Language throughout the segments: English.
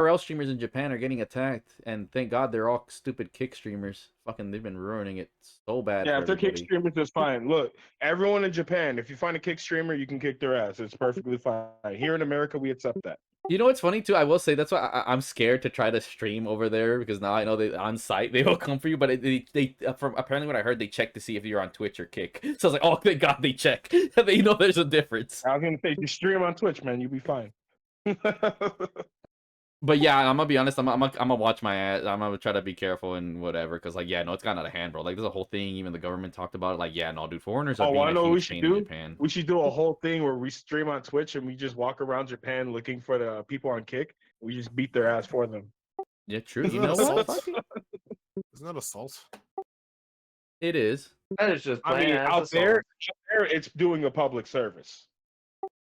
IRL streamers in Japan are getting attacked, and thank God they're all stupid kick streamers. Fucking, they've been ruining it so bad Yeah, for if they're kick everybody. streamers, it's fine. Look, everyone in Japan, if you find a kick streamer, you can kick their ass. It's perfectly fine. Here in America, we accept that. You know what's funny too? I will say that's why I'm scared to try to stream over there because now I know they on site they will come for you. But they from apparently what I heard, they check to see if you're on Twitch or Kick. So I was like, oh, thank God they check. They know there's a difference. I was gonna say, if you stream on Twitch, man, you'll be fine. But yeah, I'm gonna be honest. I'm gonna watch my ass. I'm gonna try to be careful and whatever. Because like, yeah, no, it's gotten out of hand, bro. Like, there's a whole thing. Even the government talked about it. Like, yeah, no, dude, foreigners are Oh, being I a know what we huge should pain in do. Japan. We should do a whole thing where we stream on Twitch and we just walk around Japan looking for the people on Kick. We just beat their ass for them. Yeah, true. Isn't You that know what? assault? Fuck it. Isn't that assault? It is. That is just I mean, plain out ass there, assault. it's doing a public service.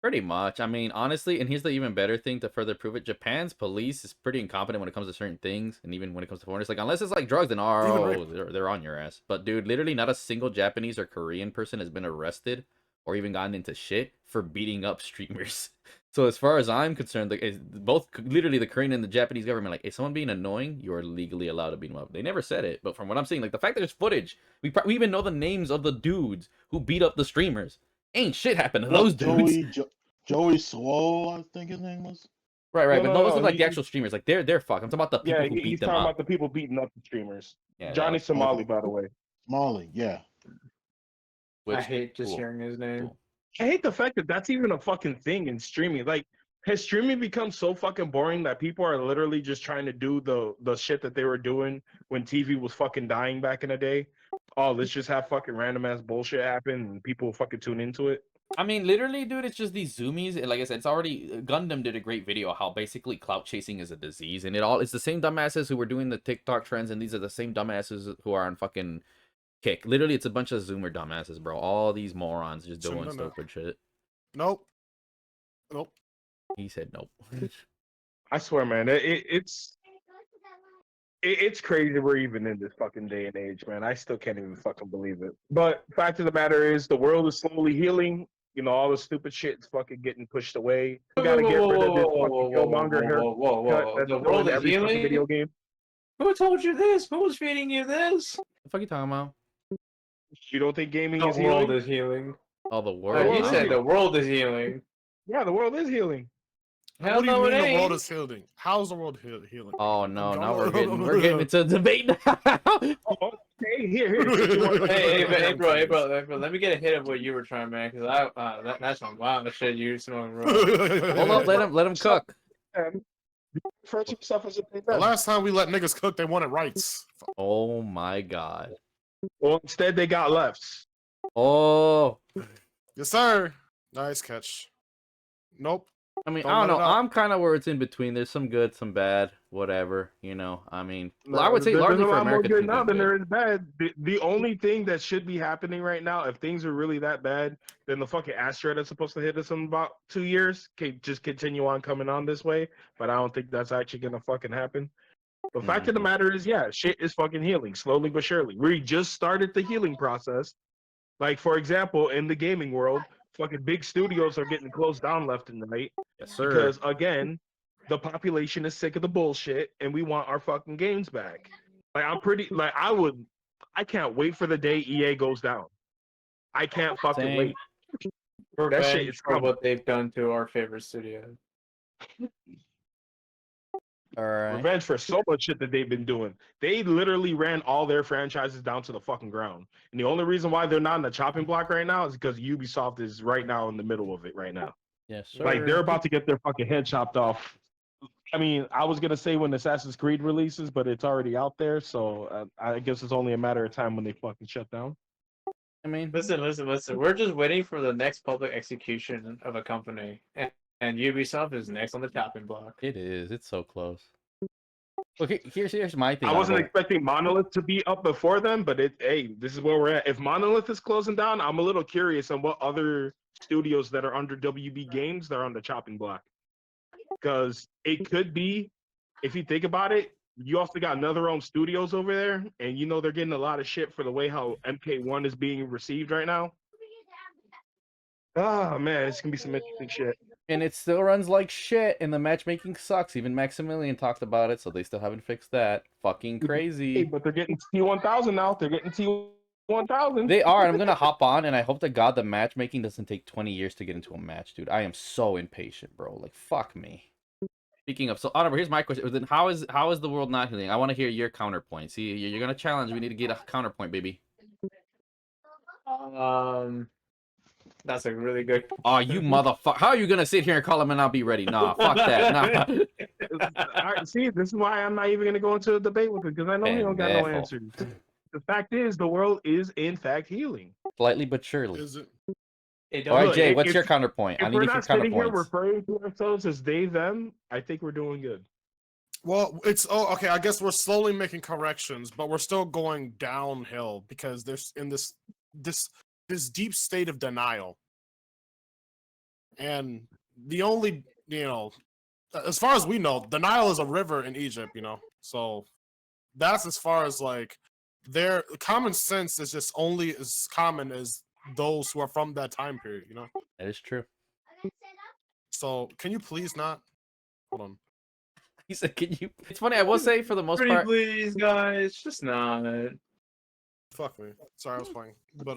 Pretty much. I mean, honestly, and here's the even better thing to further prove it: Japan's police is pretty incompetent when it comes to certain things, and even when it comes to foreigners. Like, unless it's like drugs, then they're on your ass. But dude, literally, not a single Japanese or Korean person has been arrested or even gotten into shit for beating up streamers. So as far as I'm concerned, like, both literally the Korean and the Japanese government, like, if someone being annoying, you are legally allowed to beat them up. They never said it, but from what I'm seeing, like the fact that there's footage, we even know the names of the dudes who beat up the streamers. Ain't shit happened to those dudes. Joey Swole, I think his name was. Right, No, but no, those no, are like he- the actual streamers. Like they're fucked. I'm talking about the people Yeah, who beat he's them talking up. about the people beating up the streamers. Yeah, Johnny was- Somali, by the way. Smalley, yeah. I hate just cool, hearing his name. cool. I hate the fact that that's even a fucking thing in streaming. Like, has streaming become so fucking boring that people are literally just trying to do the shit that they were doing when TV was fucking dying back in the day? Oh, let's just have fucking random ass bullshit happen and people fucking tune into it. I mean, literally, dude, it's just these zoomies. And like I said, it's already Gundam did a great video how basically clout chasing is a disease, and it's the same dumbasses who were doing the TikTok trends, and these are the same dumbasses who are on fucking Kick. Literally, it's a bunch of Zoomer dumbasses, bro. All these morons just doing stupid shit. Nope. He said nope. I swear, man, it's crazy we're even in this fucking day and age, man. I still can't even fucking believe it. But fact of the matter is, the world is slowly healing. You know, all the stupid shit is fucking getting pushed away. We gotta get rid of this fucking Killmonger haircut that's The world in is every fucking healing? video game. Who told you this? Who's feeding you this? The fuck you talking about? You don't think gaming The is world healing? is healing. Oh, the Oh, world. he is said healing. the world is healing. Yeah, the world is healing. Hell What do you no, mean it the world ain't. is healing? How's the world healing? Oh no, now No, we're getting into a debate now. Oh, okay, here. Hey, bro, let me get a hit of what you were trying, man, because that's some wild shit you were smoking, bro. Hold up, let him cook. Refer to yourself as a big The man. last time we let niggas cook, they wanted rights. Oh my god. Well, instead they got lefts. Oh, Yes, sir. Nice catch. Nope. I mean, Don't I don't let know. it out. I'm kind of where it's in between. There's some good, some bad, whatever. You know, I mean, No, I would say there's largely a for lot more Americans. good things now are than good. there is bad. The only thing that should be happening right now, if things are really that bad, then the fucking asteroid that's supposed to hit us in about 2 years can just continue on coming on this way. But I don't think that's actually gonna fucking happen. The fact of the matter is, yeah, shit is fucking healing slowly but surely. We just started the healing process. Like, for example, in the gaming world, fucking big studios are getting closed down left and right Yes, sir. because, again, the population is sick of the bullshit and we want our fucking games back. Like, I can't wait for the day EA goes down. I can't fucking Same. wait. Revenge shit is for coming. what they've done to our favorite studio. All right. Revenge for so much shit that they've been doing. They literally ran all their franchises down to the fucking ground. And the only reason why they're not in the chopping block right now is because Ubisoft is right now in the middle of it right now. Yes, sir. Like, they're about to get their fucking head chopped off. I mean, I was gonna say when Assassin's Creed releases, but it's already out there, so I guess it's only a matter of time when they fucking shut down. I mean, Listen. We're just waiting for the next public execution of a company, and Ubisoft is next on the chopping block. it is. It's so close. Okay, here's my thing. I wasn't about- expecting Monolith to be up before them, but hey, this is where we're at. If Monolith is closing down, I'm a little curious on what other studios that are under WB Games that are on the chopping block. Because it could be, if you think about it, you also got NetherRealm Studios over there, and you know they're getting a lot of shit for the way how MK1 is being received right now. Oh man, it's gonna be some interesting shit. And it still runs like shit, and the matchmaking sucks. Even Maximilian talked about it, so they still haven't fixed that. Fucking Hey, crazy. but they're getting T1000 now. They're getting T1000. They are, and I'm gonna hop on, and I hope to God the matchmaking doesn't take 20 years to get into a match, dude. I am so impatient, bro. Like, fuck me. Speaking of, so Oliver, here's my question. Then how is the world not healing? I want to hear your counterpoint. See, you're gonna challenge. We need to get a counterpoint, baby. That's a really good. Oh, you motherfucker! How are you gonna sit here and call him and not be ready? Nah, fuck that. Nah. See, this is why I'm not even going to go into a debate with it because I know he don't got no Pendejo. answers. The fact is, the world is in fact healing. Slightly but surely. Is it? It All right, don't, Jay, if- what's if- your counterpoint? I If need we're a few not sitting here counterpoints. referring to ourselves as they, them, I think we're doing good. Well, it's okay. I guess we're slowly making corrections, but we're still going downhill because there's in this deep state of denial. And the only, as far as we know, the Nile is a river in Egypt, So that's as far as like their common sense is just only as common as those who are from that time period, That is true. So can you please not? Hold on. He said, "Can you?" It's funny. I will say, for the most pretty part, please, guys, just not. Fuck me. Sorry, I was playing. But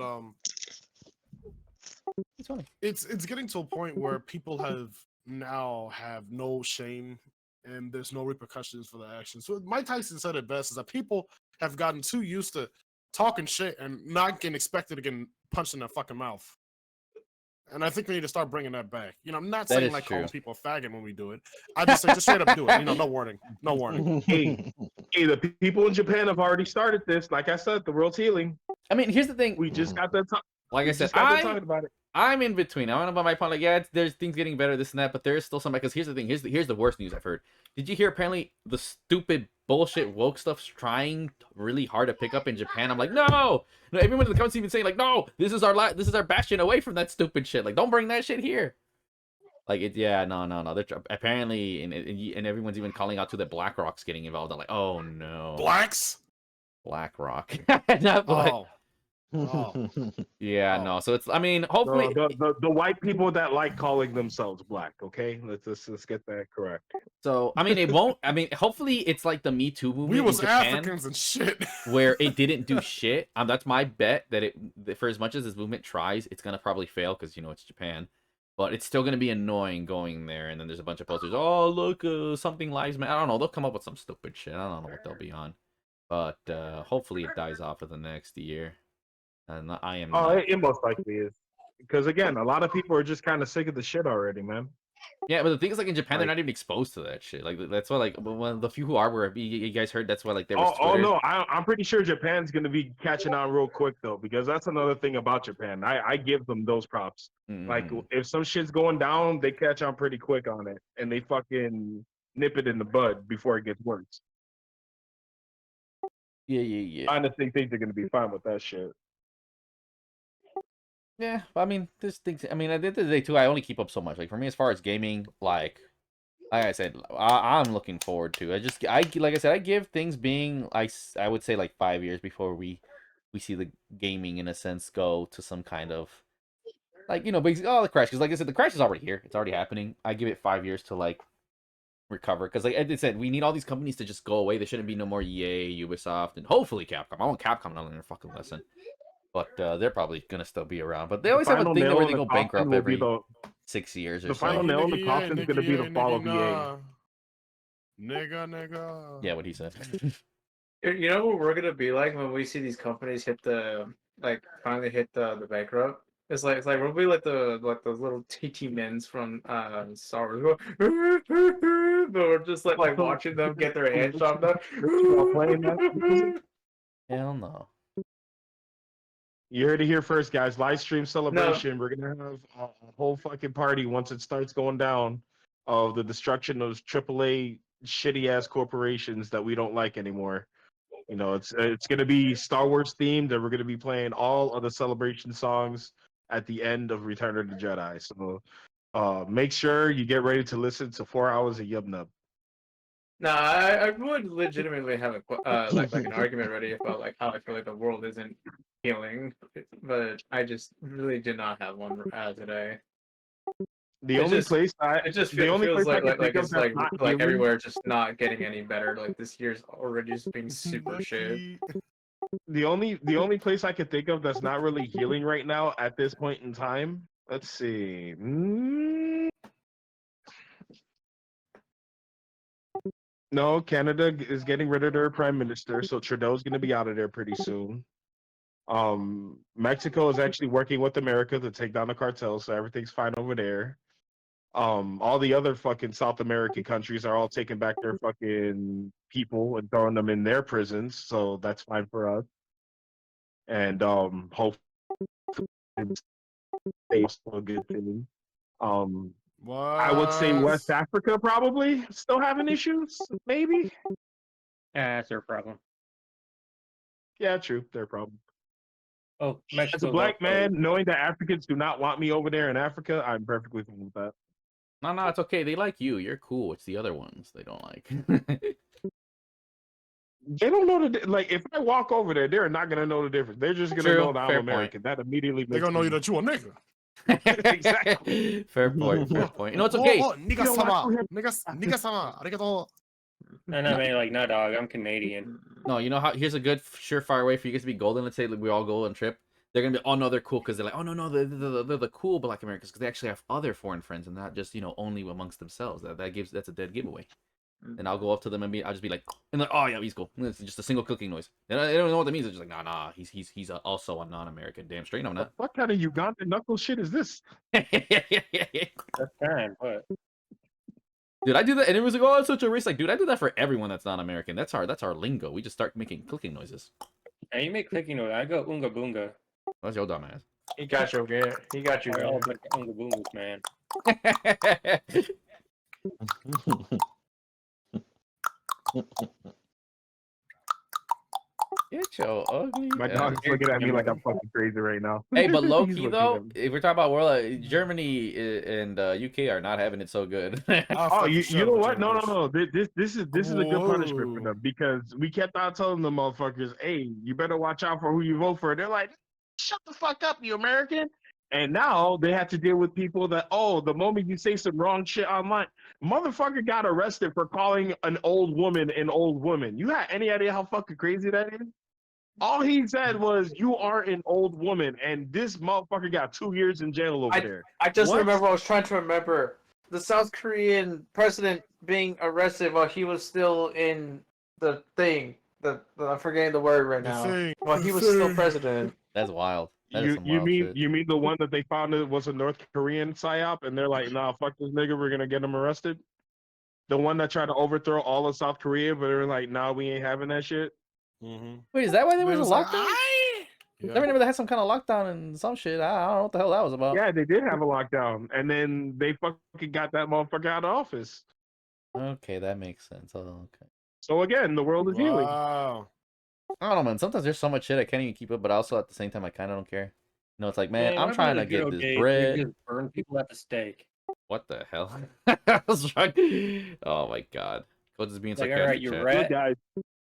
it's funny. it's getting to a point where people have no shame and there's no repercussions for their actions. So Mike Tyson said it best: is that people have gotten too used to talking shit and not getting expected to get punched in their fucking mouth. And I think we need to start bringing that back. I'm not That saying is like calling true. people a faggot when we do it. I just say just straight up do it. No warning. No warning. Hey, the people in Japan have already started this. Like I said, the world's healing. I mean, here's the thing. We just got that. Like I said, talking about it. I'm in between. I want to buy my point. Like, yeah, there's things getting better, this and that, but there is still some. Because here's the thing. Here's the worst news I've heard. Did you hear? Apparently, the stupid bullshit woke stuff's trying really hard to pick up in Japan. I'm like, no. Everyone in the comments even saying like, no, this is our bastion away from that stupid shit. Like, don't bring that shit here. Like, no. They're apparently, and everyone's even calling out to the BlackRock's getting involved. I'm like, oh no, Blacks? BlackRock, not Black. Oh. Yeah, Oh. no. So it's, I mean, hopefully, The white people that like calling themselves black. Okay, let's get that correct. so I mean, it won't. I mean, hopefully, it's like the Me Too movement We was in Japan, Africans and shit. where it didn't do shit. That's my bet that for as much as this movement tries, it's gonna probably fail because it's Japan. But it's still gonna be annoying going there, and then there's a bunch of posters. Oh, look, something lives matter. I don't know. They'll come up with some stupid shit. I don't know what they'll be on, but hopefully it dies off for the next year. And I am. Oh, Not. it most likely is. Because again, a lot of people are just kind of sick of the shit already, man. Yeah, but the thing is, like in Japan, they're Like- not even exposed to that shit. Like that's why, like, when the few who are, where you guys heard, that's why, like, there was. Oh Twitter. no, I'm pretty sure Japan's gonna be catching on real quick though, because that's another thing about Japan. I give them those props. Like Mm. if some shit's going down, they catch on pretty quick on it, and they fucking nip it in the bud before it gets worse. Yeah. I honestly think they're gonna be fine with that shit. Yeah, I mean, there's things. I mean, at the end of the day, too, I only keep up so much. Like for me, as far as gaming, like I said, I'm looking forward to. Like I said, I give things being I would say like 5 years before we see the gaming in a sense go to some kind of like basically the crash. Because like I said, the crash is already here. It's already happening. I give it 5 years to like recover. Because like I said, we need all these companies to just go away. There shouldn't be no more EA, Ubisoft, and hopefully Capcom. I want Capcom to learn their fucking lesson. But they're probably gonna still be around. But they always have a final thing nail where in they the go coffin bankrupt will be every the 6 years or the final so. nail in the coffin is gonna be the fall of EA. Nigga. Yeah, what he said. You know what we're gonna be like when we see these companies hit finally hit the bankrupt. It's like we'll be like those little TT men's from Star Wars. But we're just like watching them get their hands chopped off. playing that? Hell no. You heard it here first, guys. Live stream celebration. We're gonna have a whole fucking party once it starts going down of the destruction of AAA shitty ass corporations that we don't like anymore. It's gonna be Star Wars themed, and we're gonna be playing all of the celebration songs at the end of Return of the Jedi. So make sure you get ready to listen to 4 hours of Yub Nub. No, I would legitimately have like an argument ready about like how I feel like the world isn't healing, but I just really did not have one today. The It only just- place It just the only feels place I like can think of it's that's not healing, everywhere just not getting any better. Like this year's already just being super shit. Lucky. the only place I could think of that's not really healing right now at this point in time. Let's see. No, Canada is getting rid of their prime minister, so Trudeau's going to be out of there pretty soon. Mexico is actually working with America to take down the cartels, so everything's fine over there. All the other fucking South American countries are all taking back their fucking people and throwing them in their prisons, so that's fine for us. And hopefully it's a good thing. What? I would say West Africa probably still having issues, maybe. Yeah, that's their problem. Yeah, true, their problem. Oh, As a Mexico's black also- man, knowing that Africans do not want me over there in Africa, I'm perfectly fine with that. No, it's okay. They like you. You're cool. It's the other ones they don't like. They don't know like if I walk over there, they're not gonna know the difference. They're just gonna True, know that I'm fair American. That immediately They makes gonna know them- that you a nigga. Exactly. Fair point. Fair point. You know, it's okay. Nigga sama. Nigga sama. Arigato. And I mean, like, no, dog, I'm Canadian. No, you know how? Here's a good surefire way for you guys to be golden. Let's say like, we all go on a trip. They're gonna be, oh no, they're cool because they're like, oh no, they're the cool Black Americans because they actually have other foreign friends and not just only amongst themselves. That's a dead giveaway. And I'll go up to them and I'll just be like, and like, oh yeah, he's cool. It's just a single clicking noise. And they don't know what that means. They're just like, nah, he's also a non-American. Damn straight, I'm not. What kind of Ugandan knuckle shit is this? That's fine, but Dude, I do that, and it was like, oh, it's such a race. Like, dude, I do that for everyone that's not American. That's our lingo. We just start making clicking noises. hey, you make clicking noise. I go unga boonga. That's your dumb ass. He got you, man. He got you, We're all man. bunch of unga boongas, man. Get your ugly. My ass. dog's looking at me like I'm fucking crazy right now. Hey, but low He's key looking though, at me. if we're talking about world, Germany and UK are not having it so good. Oh, you know what? No. This is a good punishment for Whoa. them because we kept on telling the motherfuckers, "Hey, you better watch out for who you vote for." They're like, "Shut the fuck up, you American!" And now they have to deal with people that, oh, the moment you say some wrong shit online, motherfucker got arrested for calling an old woman an old woman. You have any idea how fucking crazy that is? All he said was, "You are an old woman," and this motherfucker got 2 years in jail over there. I just What? remember. I was trying to remember the South Korean president being arrested while he was still in the thing. I'm forgetting the word right now. While he was still president. That's wild. That is You some you wild mean shit. you mean the one that they found it was a North Korean psyop, and they're like, "Nah, fuck this nigga, we're gonna get him arrested." The one that tried to overthrow all of South Korea, but they're like, "Nah, we ain't having that shit." Mm-hmm. Wait, is that why there was a like, lockdown? I Yeah. remember they had some kind of lockdown and some shit. I don't know what the hell that was about. Yeah, they did have a lockdown, and then they fucking got that motherfucker out of office. Okay, that makes sense. Oh, okay. So again, the world is healing. Wow. I don't know, man. Sometimes there's so much shit I can't even keep up, but also at the same time I kind of don't care. You know, it's like, man, I'm what trying about to the get good this old days bread. where you just burn people at the stake. What the hell? I was trying. Oh my god. Coach is being Like, sarcastic. alright, you're chat. right. Look, guys,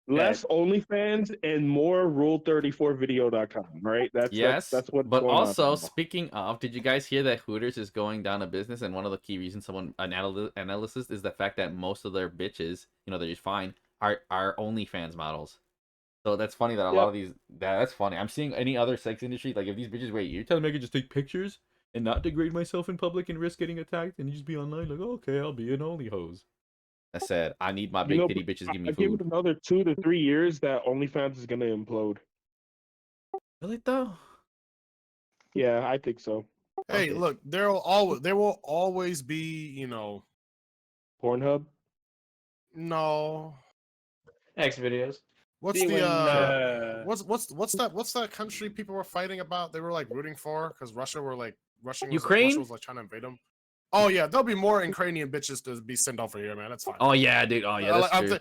less OnlyFans and more Rule34Video.com. Right? Yes, that's what's but going on also right now. speaking of, did you guys hear that Hooters is going down a business? And one of the key reasons analysis is the fact that most of their bitches, they're just fine, are OnlyFans models. So that's funny that a lot of these. That's funny. I'm seeing any other sex industry, like if these bitches, wait, you're telling me I could just take pictures and not degrade myself in public and risk getting attacked and you just be online like, oh, okay, I'll be an only hose. I said I need my big titty bitches give me I give it food. another 2 to 3 years that OnlyFans is gonna implode. Really though? Yeah, I think so. Hey, Okay. look, there will always be, Pornhub. no. X videos. What's See, the when, what's that country people were fighting about? They were like rooting for because Russia Ukraine? Russia was like trying to invade them. Oh yeah, there'll be more Ukrainian bitches to be sent over here, man. That's fine. Oh yeah, dude. Oh yeah, that's true.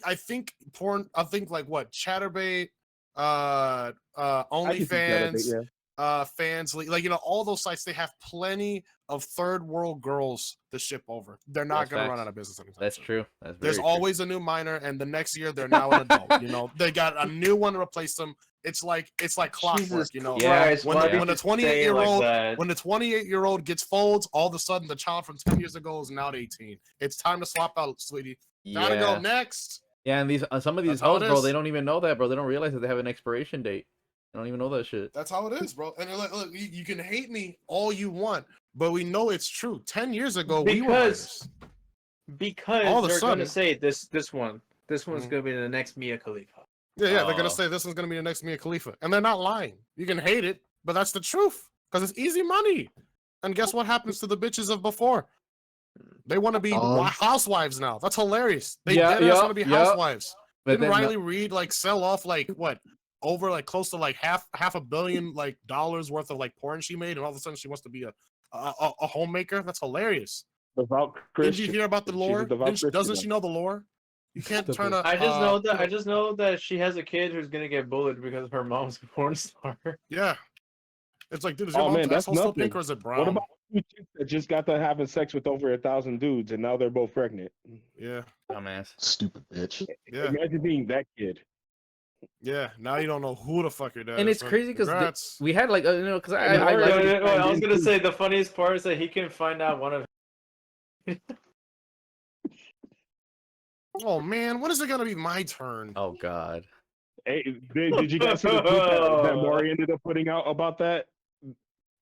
I think porn. I think like what Chatterbait, I think it's gotta be, OnlyFans, yeah. Fans, like you know, all those sites, they have plenty of third world girls to ship over. They're not That's going to run facts. out of business anytime That's soon. true. That's There's very true. always a new minor, and the next year they're now an adult. You know, they got a new one to replace them. It's like clockwork. Jesus You know, Yeah, Christ, when why the did when the you say it 28-year-old like that? when the 28-year-old gets folds, all of a sudden the child from 10 years ago is now 18. It's time to swap out, sweetie. Gotta go Yeah. next. Yeah, and these some of these That's how hoes, it bro, is. they don't even know that, bro. They don't realize that they have an expiration date. They don't even know that shit. That's how it is, bro. And look, you can hate me all you want, but we know it's true. 10 years ago, we were minors. Because All of a they're sudden- gonna say this one's Mhm. gonna be the next Mia Khalifa. Yeah, they're gonna Oh. say this one's gonna be the next Mia Khalifa, and they're not lying. You can hate it, but that's the truth because it's easy money. And guess what happens to the bitches of before? They want to be housewives now. That's hilarious. They Yeah, dead ass want to be yeah. housewives. But Didn't then Riley Reid like sell off like what over like close to like half a billion like dollars worth of like porn she made, and all of a sudden she wants to be a homemaker? That's hilarious. Devout Did Christian. you hear about the She's a lore? devout Christian Doesn't now. she know the lore? You can't turn a. I just know that she has a kid who's gonna get bullied because her mom's a porn star. Yeah. It's like, dude, is your Oh mom's man, that's asshole still nothing. pink or is it brown? What about two chicks that just got to having sex with over 1,000 dudes and now they're both pregnant? Yeah, Dumbass. Stupid bitch. yeah, Imagine being that kid. yeah. Now you don't know who the fuck your dad And is. it's son. crazy because Congrats. we had like you know because I And like already- I was gonna say the funniest part is that he can find out one of. Oh man, when is it gonna be my turn? oh god. Hey, did you guys see the tweet that Maury ended up putting out about that?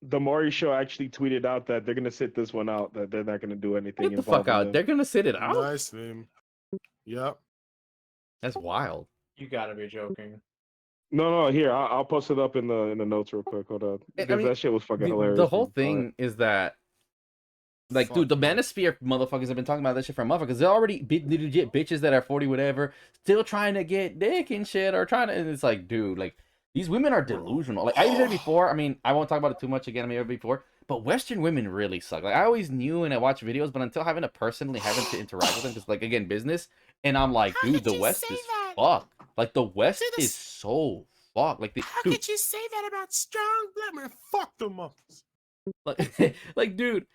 The Maury show actually tweeted out that they're gonna sit this one out. That they're not gonna do anything. Get the fuck involving out. them. They're gonna sit it out. Nice meme. Yep. That's wild. You gotta be joking. No. Here, I'll post it up in the notes real quick. Hold on, I because mean, that shit was fucking The, hilarious. the whole when you saw it. thing is that, like, Fuck, dude, the man. manosphere motherfuckers have been talking about this shit for a month because they're already legit bitches that are 40 whatever, still trying to get dick and shit, or trying to. And it's like, dude, like these women are delusional. Like I said before. I mean, I won't talk about it too much again. I mean, before, but Western women really suck. Like I always knew and I watched videos, but until having to interact with them, because like again, business, and I'm like, dude, the West is fucked. Like the West is so fucked. Like the dude, you say that about strong black man? Fuck them up. like dude,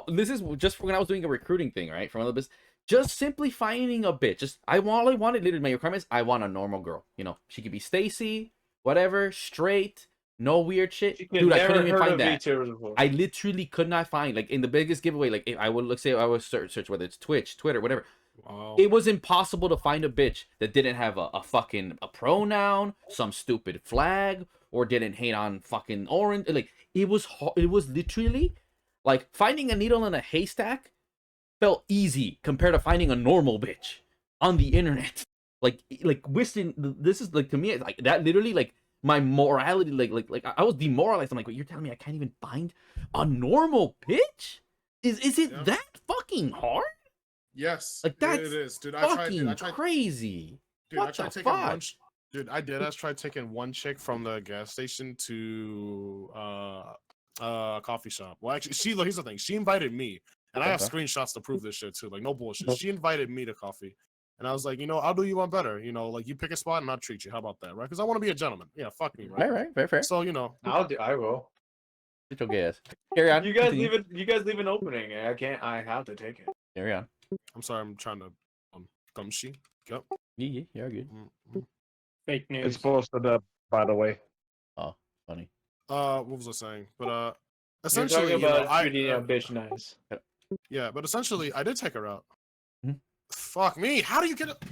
this is just when I was doing a recruiting thing, right? From other business, just simply finding a bitch. Just I wanted literally my requirements. I want a normal girl. You know, she could be Stacy, whatever, straight, no weird shit. Dude, I couldn't even find that. I literally could not find like in the biggest giveaway. Like if I would let's say I would search whether it's Twitch, Twitter, whatever. Wow. It was impossible to find a bitch that didn't have a fucking pronoun, some stupid flag, or didn't hate on fucking orange. Like it was literally like finding a needle in a haystack felt easy compared to finding a normal bitch on the internet. Like Winston, this is like to me like that literally like my morality like I was demoralized. I'm like, what, you're telling me I can't even find a normal bitch? Is it that fucking hard? Yes, Like that's it is, dude. fucking I tried, crazy. dude. What I tried the taking fuck? one. Dude, I did. I tried taking one chick from the gas station to coffee shop. Well, actually, here's the thing. She invited me, and I have Okay. screenshots to prove this shit too. Like no bullshit. She invited me to coffee, and I was like, you know, I'll do you one better. You know, like you pick a spot and I'll treat you. How about that, right? Because I want to be a gentleman. Yeah, fuck me, right? Right, fair. So you know, I will. Get your gas. Carry on. You guys continue. leave an opening. I have to take it. Carry on. I'm sorry. I'm trying to come she. Yep. Yeah, you're good. Fake news. It's posted up, by the way. Oh, funny. What was I saying? But You're essentially, talking you know, about treating a bitch nice. yeah, but essentially, I did take her out. Mhm. Fuck me! How do you get it?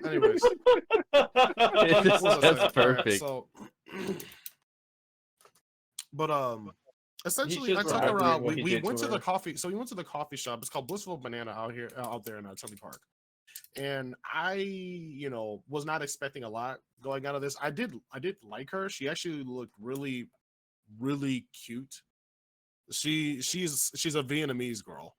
Anyways, what was I That's saying? All right, perfect. so, but essentially, I just took her remembering out. what he We did went to to the her. coffee. So we went to the coffee shop. It's called Blissful Banana out there in Chumley Park. And I, you know, was not expecting a lot going out of this. I did like her. She actually looked really, really cute. She's a Vietnamese girl.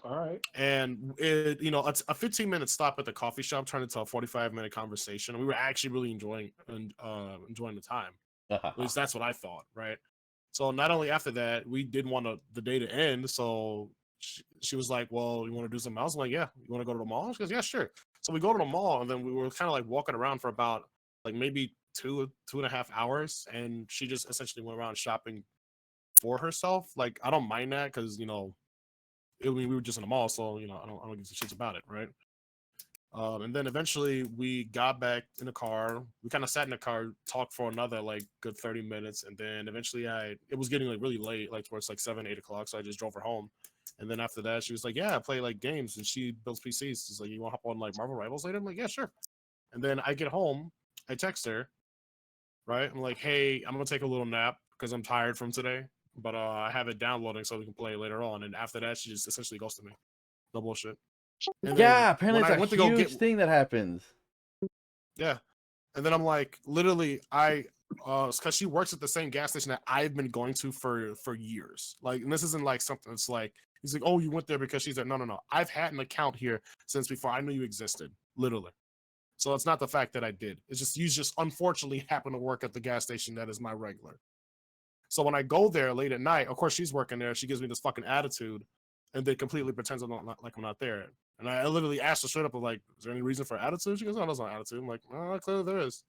All right. And it, you know, a 15-minute stop at the coffee shop turned into a 45-minute conversation. We were actually really enjoying the time. At least that's what I thought, right? So not only after that, we didn't want the day to end. So she was like, "Well, you want to do something else?" I'm like, "Yeah, you want to go to the mall?" She goes, "Yeah, sure." So we go to the mall, and then we were kind of like walking around for about like maybe 2.5 hours, and she just essentially went around shopping for herself. Like, I don't mind that because we were just in the mall, so I don't give a shit about it, right? And then eventually we got back in the car. We kind of sat in the car, talked for another like good 30 minutes, and then eventually it was getting like really late, like towards like 7, 8 o'clock. So I just drove her home. And then after that, she was like, "Yeah, I play like games," and she builds PCs. She's like, "You want to hop on like Marvel Rivals later?" I'm like, "Yeah, sure." And then I get home, I text her, right? I'm like, "Hey, I'm gonna take a little nap because I'm tired from today, but I have it downloading so we can play later on." And after that, she just essentially ghosted me. No bullshit. And then Yeah, apparently when it's I a went to go huge get, thing that happens. yeah, and then I'm like, literally, because she works at the same gas station that I've been going to for years. Like, and this isn't like something. It's like he's like, "Oh, you went there because she's there." No, no, no. I've had an account here since before I knew you existed, literally. So it's not the fact that I did. It's just you just unfortunately happen to work at the gas station that is my regular. So when I go there late at night, of course she's working there. She gives me this fucking attitude, and then completely pretends like I'm not there. And I literally asked her straight up, like, "Is there any reason for attitude?" She goes, "No, there's no attitude." I'm like, "Oh, clearly there is."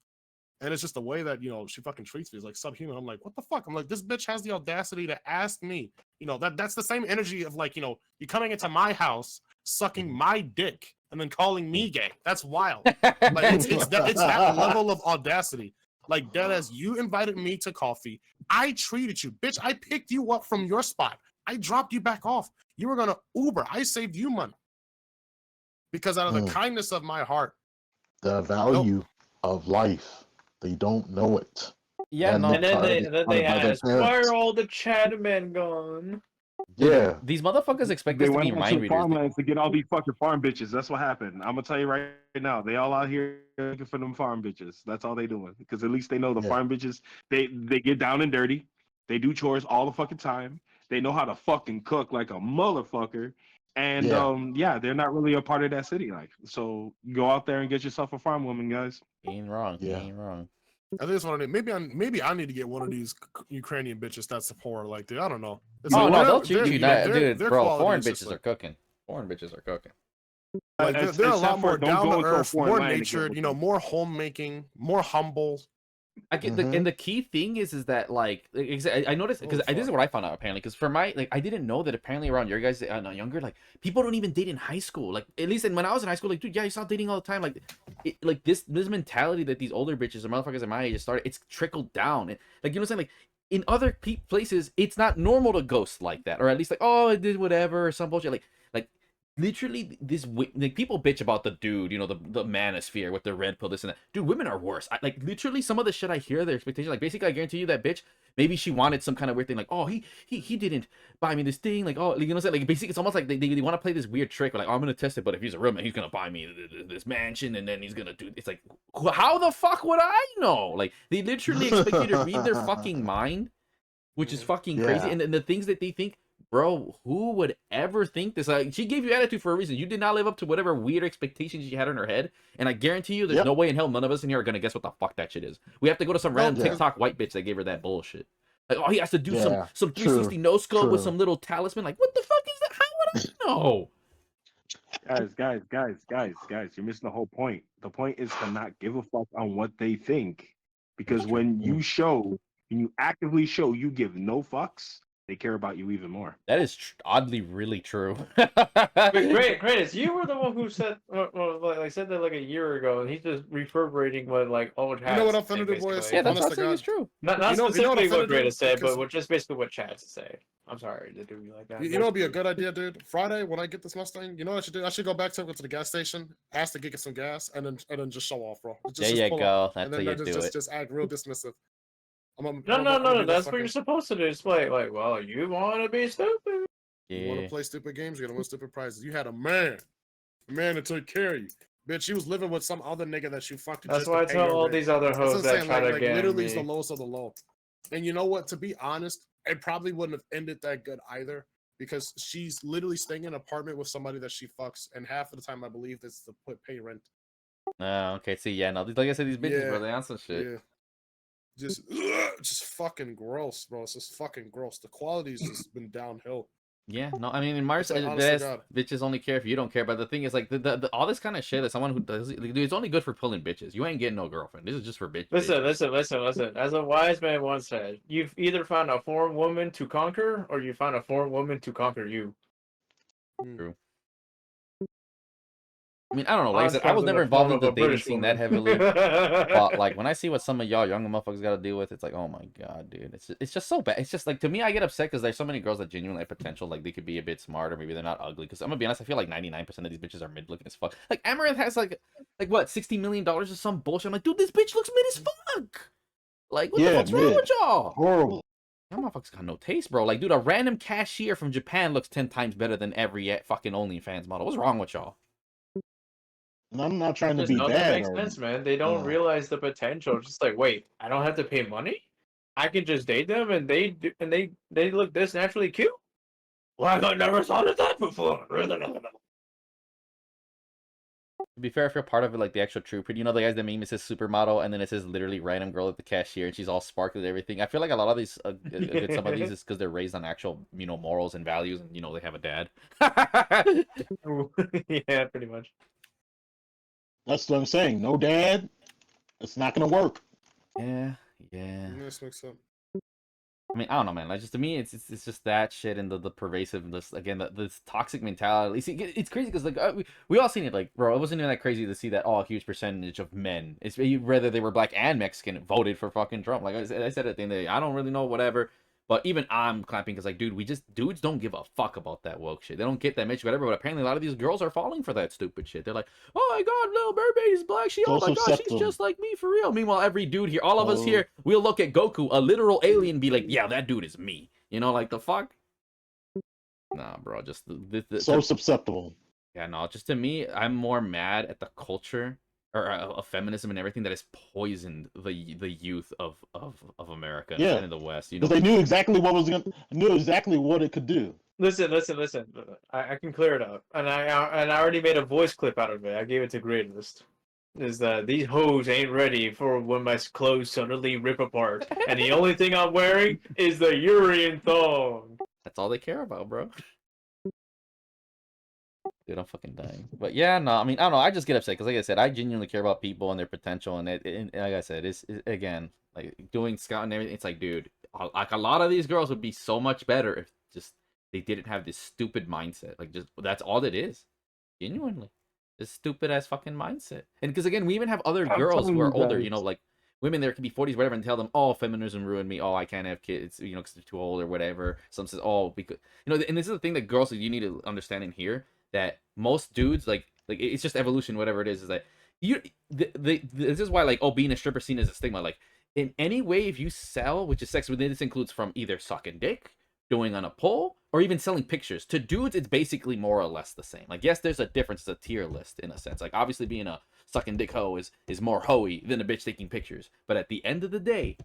And it's just the way that she fucking treats me is like subhuman. I'm like, what the fuck? I'm like, this bitch has the audacity to ask me. That's the same energy of like, you coming into my house, sucking my dick, and then calling me gay. That's wild. Like it's that level of audacity. Like, dead as you invited me to coffee, I treated you, bitch. I picked you up from your spot. I dropped you back off. You were gonna Uber. I saved you money because out of the kindness of my heart. The value of life. They don't know it. Yeah, no. And then they by their ask, "Why parents. are all the Chattermen gone?" Yeah. These motherfuckers expect They us to went be out to mind the readers. farmlands to get all these fucking farm bitches. That's what happened. I'm gonna tell you right now. They all out here looking for them farm bitches. That's all they doing. Because at least they know the Yeah. farm bitches. They get down and dirty. They do chores all the fucking time. They know how to fucking cook like a motherfucker. And Yeah. they're not really a part of that city life. So go out there and get yourself a farm woman, guys. He ain't wrong. He Yeah. ain't wrong. I think it's one of the, maybe I need to get one of these Ukrainian bitches that support like I don't know. It's Oh like, no, they'll treat you, dude, their bro. quality Foreign is just bitches are like, cooking. Foreign bitches are cooking. like they're a lot Except for more don't down go to into a earth, foreign more land to get natured, with them. more homemaking, more humble. I get and the key thing is that like I noticed because this is what I found out apparently because for my I didn't know that apparently around your guys younger like people don't even date in high school, like at least when I was in high school, like dude, yeah, you saw dating all the time, like this mentality that these older bitches or motherfuckers at my age started, it's trickled down, and like, you know what I'm saying, like in other places it's not normal to ghost like that, or at least like, oh, I did whatever or some bullshit, like literally this like people bitch about the dude, the manosphere with the red pill, this and that. Dude, women are worse. Like literally some of the shit I hear, their expectations, like basically I guarantee you that bitch, maybe she wanted some kind of weird thing, like, oh, he didn't buy me this thing, like, oh, you know what I'm saying, like basically it's almost like they want to play this weird trick, like, oh, I'm gonna test it, but if he's a real man, he's gonna buy me this mansion, and then he's gonna do, it's like, how the fuck would I know? Like they literally expect you to read their fucking mind, which is fucking crazy. Yeah. And the things that they think, bro, who would ever think this? Like, she gave you attitude for a reason. You did not live up to whatever weird expectations she had in her head. And I guarantee you, there's no way in hell none of us in here are gonna guess what the fuck that shit is. We have to go to some random TikTok white bitch that gave her that bullshit. Like, oh, he has to do some 360 no scope with some little talisman. Like, what the fuck is that? How would I know? Guys, you're missing the whole point. The point is to not give a fuck on what they think. Because when you actively show you give no fucks, they care about you even more. That is oddly really true. Greatest, you were the one who said, said that like a year ago, and he's just reverberating what like old hats. You know what I'm finna do, boys? Yeah, that's Honest what to I'm saying. God. It's true. Not specifically what Greatest said, Because- but just basically what Chad to say. I'm sorry to do you like that. You know, it'd be a good idea, dude. Friday when I get this Mustang, you know what I should do? I should go back to the gas station, ask to get some gas, and then just show off, bro. There you pull go. up, That's and how then you do it. just act real dismissive. No. That's what you're supposed to do. It's like, well, you want to be stupid. You want to play stupid games, you're gonna win stupid prizes. You had a man that took care of you. Bitch, she was living with some other nigga that she fucked. That's why I tell all these other hoes that try to get literally me. is the lowest of the low. And you know what? To be honest, it probably wouldn't have ended that good either, because she's literally staying in an apartment with somebody that she fucks, and half of the time I believe it's to pay rent. Oh, okay. See, yeah, no, like I said, these bitches, bro, they on some shit. Yeah. Just fucking gross, bro. It's just fucking gross. The quality's just been downhill. Yeah, no, I mean, in Mars, It's like, honest to best God. bitches only care if you don't care. But the thing is, like, all this kind of shit that someone who does, dude, it's only good for pulling bitches. You ain't getting no girlfriend. This is just for Listen, bitches. listen. As a wise man once said, you've either found a foreign woman to conquer, or you found a foreign woman to conquer you. True. I mean, I don't know. Like I Mine said, I comes was in never the involved form in of the a dating British scene that woman. heavily. But like when I see what some of y'all younger motherfuckers got to deal with, it's like, oh my god, dude, it's just so bad. It's just like, to me, I get upset because there's so many girls that genuinely have potential. Like they could be a bit smarter, maybe they're not ugly. Because I'm gonna be honest, I feel like 99% of these bitches are mid looking as fuck. Like Amaranth has like what, $60 million or some bullshit. I'm like, dude, this bitch looks mid as fuck. Like what the Yeah, fuck's wrong mid. with y'all? Horrible. That motherfucker's got no taste, bro. Like, dude, a random cashier from Japan looks 10 times better than every fucking OnlyFans model. What's wrong with y'all? And I'm not trying to Just be doesn't bad make or sense, man. They don't realize the potential. Just like, wait, I don't have to pay money. I can just date them, and they look this naturally cute. Well, I never thought of that before. To be fair, if you're part of it, like the actual trooper, you know, the guys that meme, it says supermodel, and then it says literally random girl at the cashier, and she's all sparkly and everything. I feel like a lot of these, some of these is because they're raised on actual, you know, morals and values, and you know, they have a dad. Yeah, pretty much. that's what I'm saying. No dad, it's not gonna work. Yeah. This makes sense. I mean, I don't know, man. Like, just to me, it's just that shit and the pervasiveness again, this toxic mentality. See, it's crazy because like we all seen it. Like, bro, it wasn't even that crazy to see that a huge percentage of men, it's whether they were black and Mexican, voted for fucking Trump. Like I said at the end of the day, I don't really know, whatever. But even I'm clapping because like, dude, dudes don't give a fuck about that woke shit. They don't get that much, whatever. But apparently, a lot of these girls are falling for that stupid shit. They're like, oh my god, little mermaid is black. Oh my god, she's just like me for real. Meanwhile, every dude here, all of us here, we'll look at Goku, a literal alien, be like, yeah, that dude is me. You know, like the fuck. Nah, bro, just So susceptible. yeah, no, just to me, I'm more mad at the culture or of feminism and everything that has poisoned the youth of America and in the West. You know, Because they knew exactly knew exactly what it could do. Listen. I can clear it up, and I already made a voice clip out of it. I gave it to Greatest. Is that these hoes ain't ready for when my clothes suddenly rip apart, and the only thing I'm wearing is the Urian thong. that's all they care about, bro. Dude, I'm fucking dying. But yeah, no, I mean, I don't know. I just get upset because, like I said, I genuinely care about people and their potential. And like I said, it's again, like doing scout and everything. It's like, dude, like a lot of these girls would be so much better if just they didn't have this stupid mindset. Like, just that's all it is. Genuinely, this stupid ass fucking mindset. And because again, we even have other girls who are older. You know, like women there could be 40s, whatever, and tell them, oh, feminism ruined me. Oh, I can't have kids. You know, because they're too old or whatever. Some says, oh, because you know, and this is the thing that girls you need to understand in here. That most dudes like it's just evolution, whatever it is that you this is why like, oh, being a stripper seen as a stigma. Like in any way, if you sell, which is sex within, this includes from either sucking dick, doing on a pole, or even selling pictures. To dudes, it's basically more or less the same. Like, yes, there's a difference, it's a tier list in a sense. Like obviously being a sucking dick hoe is more hoey than a bitch taking pictures. But at the end of the day,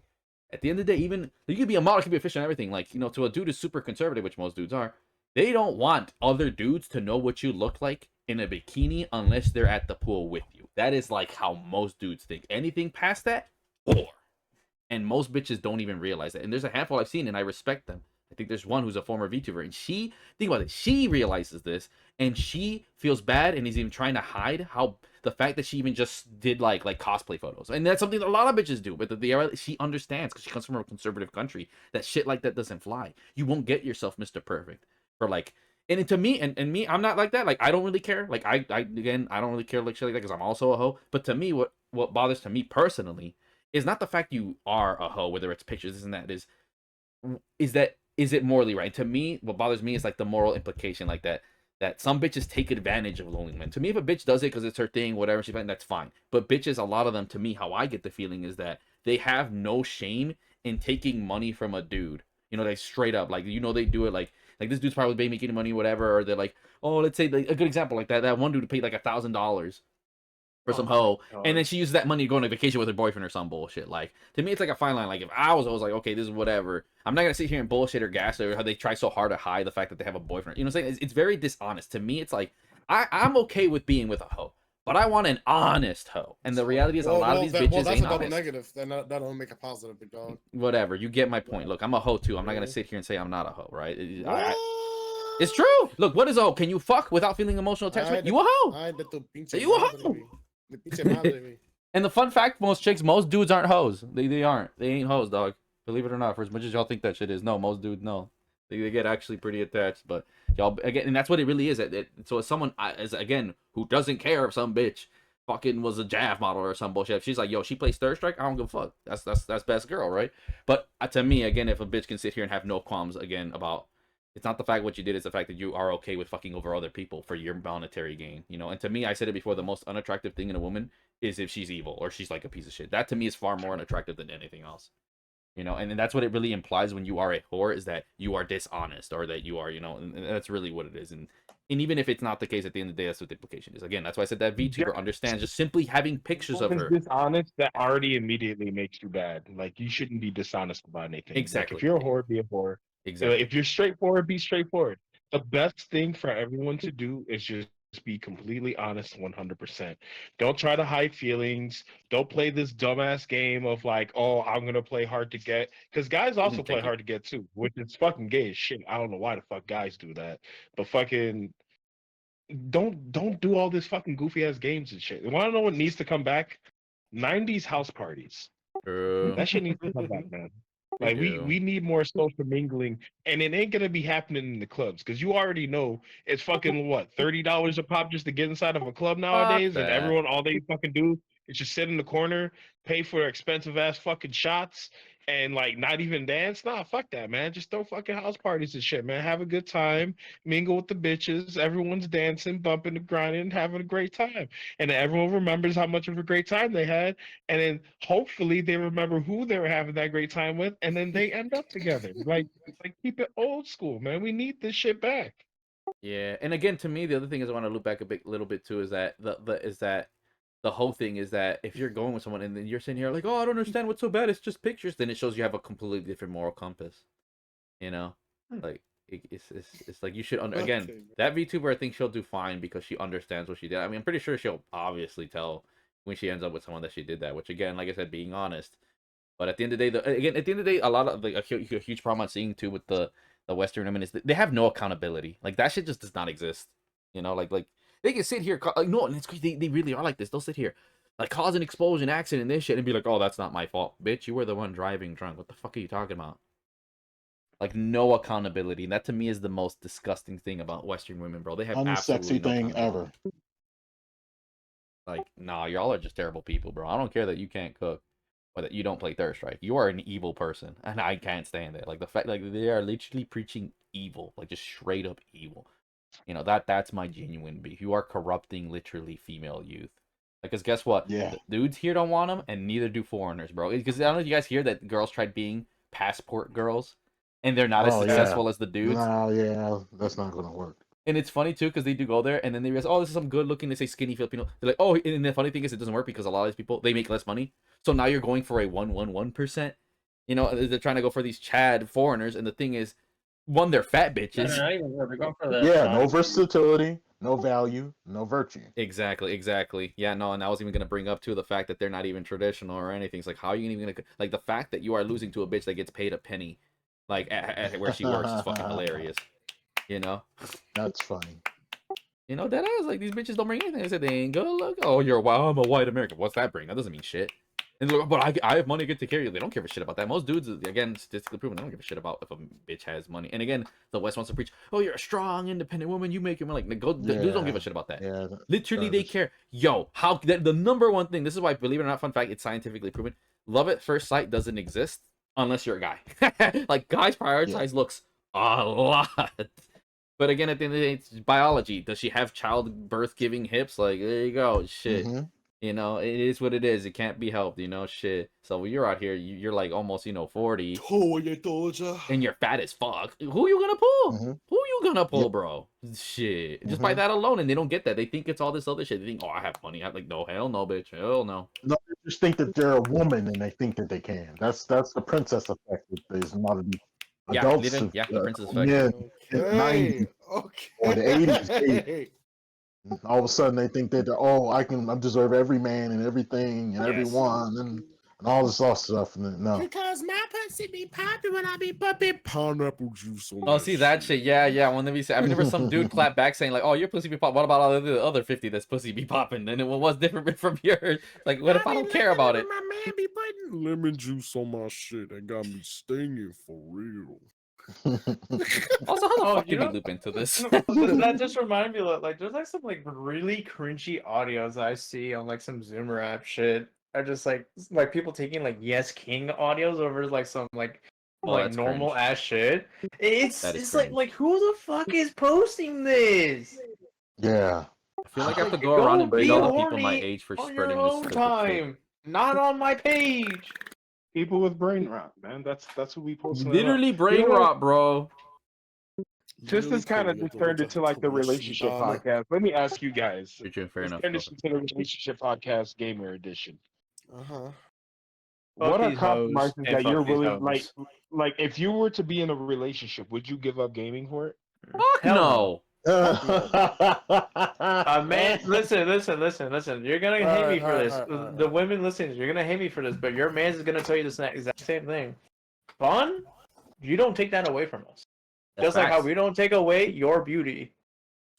even you could be a model, could be a fish and everything. Like, you know, to a dude who's super conservative, which most dudes are, they don't want other dudes to know what you look like in a bikini unless they're at the pool with you. That is like how most dudes think. Anything past that, whore. And most bitches don't even realize that. And there's a handful I've seen, and I respect them. I think there's one who's a former VTuber, and she, think about it, she realizes this, and she feels bad, and is even trying to hide how the fact that she even just did like cosplay photos, and that's something that a lot of bitches do. But she understands because she comes from a conservative country that shit like that doesn't fly. You won't get yourself Mr. Perfect for like. And to me, and me, I'm not like that. Like, I don't really care. Like, I don't really care like shit like that because I'm also a hoe. But to me, what bothers to me personally is not the fact you are a hoe, whether it's pictures, this and that, is it morally right? To me, what bothers me is like the moral implication, like that some bitches take advantage of lonely men. To me, if a bitch does it because it's her thing, whatever, she's fine, that's fine. But bitches, a lot of them, to me, how I get the feeling is that they have no shame in taking money from a dude. You know, they straight up, like, you know, they do it like this dude's probably making money, whatever, or they're like, oh, let's say like, a good example like that one dude paid like $1,000 for some hoe, and then she uses that money to go on a vacation with her boyfriend or some bullshit. Like, to me, it's like a fine line. Like, if I was like, okay, this is whatever. I'm not gonna sit here and bullshit or gas or how they try so hard to hide the fact that they have a boyfriend. You know what I'm saying? It's very dishonest. To me, it's like I'm okay with being with a hoe, but I want an honest hoe. And the reality is, a lot of these bitches that's ain't a double honest. negative. That don't make a positive, big dog. Whatever, you get my point. Look, I'm a hoe too. I'm not gonna sit here and say I'm not a hoe, right? It's true. Look, what is a hoe? Can you fuck without feeling emotional attachment? You a hoe. Ay, de tu pinche You a madre, hoe. güey. De pinche madre, güey. And the fun fact, most dudes aren't hoes. They aren't. They ain't hoes, dog. Believe it or not, for as much as y'all think that shit is, no, most dudes no. They get actually pretty attached, but y'all again, and that's what it really is. So as someone, as again, who doesn't care if some bitch fucking was a Jav model or some bullshit, if she's like, yo, she plays Third Strike, I don't give a fuck. That's best girl, right? But to me, again, if a bitch can sit here and have no qualms again about, it's not the fact what you did, it's the fact that you are okay with fucking over other people for your monetary gain, you know. And to me, I said it before, the most unattractive thing in a woman is if she's evil or she's like a piece of shit. That to me is far more unattractive than anything else. You know, and that's what it really implies when you are a whore, is that you are dishonest, or that you are, you know, and that's really what it is. And even if it's not the case, at the end of the day, that's what the implication is. Again, that's why I said that VTuber understands just simply having pictures of her. Dishonest, that already immediately makes you bad. Like, you shouldn't be dishonest about anything. Exactly. Like, if you're a whore, be a whore. Exactly. If you're straightforward, be straightforward. The best thing for everyone to do is just be completely honest 100%. Don't try to hide feelings. Don't play this dumbass game of like, oh, I'm going to play hard to get. Because guys also play hard to get too, which is fucking gay as shit. I don't know why the fuck guys do that. But fucking don't do all this fucking goofy ass games and shit. You want to know what needs to come back? 90s house parties. That shit needs to come back, man. Like, we need more social mingling, and it ain't gonna be happening in the clubs, because you already know it's fucking what, $30 a pop just to get inside of a club nowadays, and everyone, all they fucking do is just sit in the corner, pay for expensive ass fucking shots, and like not even dance. Nah, fuck that, man. Just throw fucking house parties and shit, man. Have a good time, mingle with the bitches. Everyone's dancing, bumping and grinding, having a great time, and everyone remembers how much of a great time they had, and then hopefully they remember who they were having that great time with, and then they end up together. Like keep it old school, man. We need this shit back. Yeah, and again, to me, the other thing is I want to loop back little bit too, is that the whole thing is that if you're going with someone and then you're sitting here like, oh, I don't understand what's so bad, it's just pictures, then it shows you have a completely different moral compass. You know, like it's like you should again, that VTuber, I think she'll do fine because she understands what she did. I mean, I'm pretty sure she'll obviously tell when she ends up with someone that she did that, which again, like I said, being honest. But at the end of the day, a lot of a huge problem I'm seeing too with the Western women is that they have no accountability. Like, that shit just does not exist. You know, like they can sit here like, no, and it's crazy. They really are like this. They'll sit here like cause an explosion, accident, this shit, and be like, oh, that's not my fault, bitch. You were the one driving drunk. What the fuck are you talking about? Like, no accountability. And that to me is the most disgusting thing about Western women, bro. They have absolutely unsexy no thing ever. Like, nah, y'all are just terrible people, bro. I don't care that you can't cook or that you don't play Third Strike. You are an evil person, and I can't stand it. Like, the fact, like, they are literally preaching evil, like just straight up evil. You know, that's my genuine beef. You are corrupting literally female youth. Like, cause guess what? Yeah. The dudes here don't want them, and neither do foreigners, bro. Because I don't know if you guys hear that girls tried being passport girls, and they're not as successful as the dudes. No, yeah, that's not gonna work. And it's funny too, because they do go there and then they realize, oh, this is some good looking, they say skinny Filipino. They're like, oh, and the funny thing is it doesn't work because a lot of these people, they make less money. So now you're going for a 111%. You know, they're trying to go for these Chad foreigners, and the thing is, one, they're fat bitches. No versatility, no value, no virtue. Exactly. Yeah, no, and I was even gonna bring up too the fact that they're not even traditional or anything. It's like, how are you even gonna, like, the fact that you are losing to a bitch that gets paid a penny, like at where she works, is fucking hilarious. You know, that's funny. You know, that is like, these bitches don't bring anything. They said they ain't good look. Oh, I'm a white American. What's that bring? That doesn't mean shit. And they're like, but I have money to get to carry you. They don't give a shit about that. Most dudes, again, statistically proven, they don't give a shit about if a bitch has money. And again, the West wants to preach, oh, you're a strong, independent woman. You make your money. Like, dudes don't give a shit about that. Yeah, literally, they care. Yo, how the number one thing. This is why, believe it or not, fun fact, it's scientifically proven. Love at first sight doesn't exist unless you're a guy. Like, guys prioritize looks a lot. But again, at the end of the day, it's biology. Does she have childbirth giving hips? Like, there you go. Shit. Mm-hmm. You know, it is what it is. It can't be helped, you know, shit. So when you're out here, you're like almost, 40. And you're fat as fuck. Who you gonna pull? Mm-hmm. Who you gonna pull, bro? Shit. Just by that alone. And they don't get that. They think it's all this other shit. They think, oh, I have money. I'm like, no, hell no, bitch. Hell no. No, they just think that they're a woman and they think that they can. That's the princess effect that is not adults. The princess effect. Yeah, in the 90s or the 80s. All of a sudden they think that, I deserve every man and everything and everyone, and and all this other stuff. And then, no, Because my pussy be popping when I be popping pineapple juice on Oh, my see that shit? Yeah, yeah. When they be saying, I mean, there was some dude clap back saying like, "Oh, your pussy be pop. What about all the other 50 that's pussy be popping?" And it was different from yours. Like, what if I don't care about it? My man be putting lemon juice on my shit. That got me stinging for real. Also, how the Oh, fuck you did we know- loop into this? That just reminded me, like, there's like some like really cringy audios I see on like some Zoomer app shit. I just like people taking like Yes King audios over like some like Oh, like that's normal cringe. ass shit. It's That is it's cringe. like who the fuck is posting this? yeah. I feel like I have to Like, go around and be bring all the people my horny age for on your spreading this own stupid shit. time, not on my page. People with brain rot, man. That's what we posting. Literally brain know what? rot, bro. Since this kind of just turned into like the relationship podcast, let me ask you guys. You're true, fair Let's enough. turn this into the relationship podcast gamer edition. Uh-huh. What are these hoes compromises and that fuck you're these willing hoes. like if you were to be in a relationship, would you give up gaming for it? Fuck Hell no. Man, listen. You're gonna hate me for this. Alright. The women listening, you're gonna hate me for this, but your man's is gonna tell you the exact same thing. Fun? You don't take that away from us. Just like how we don't take away your beauty.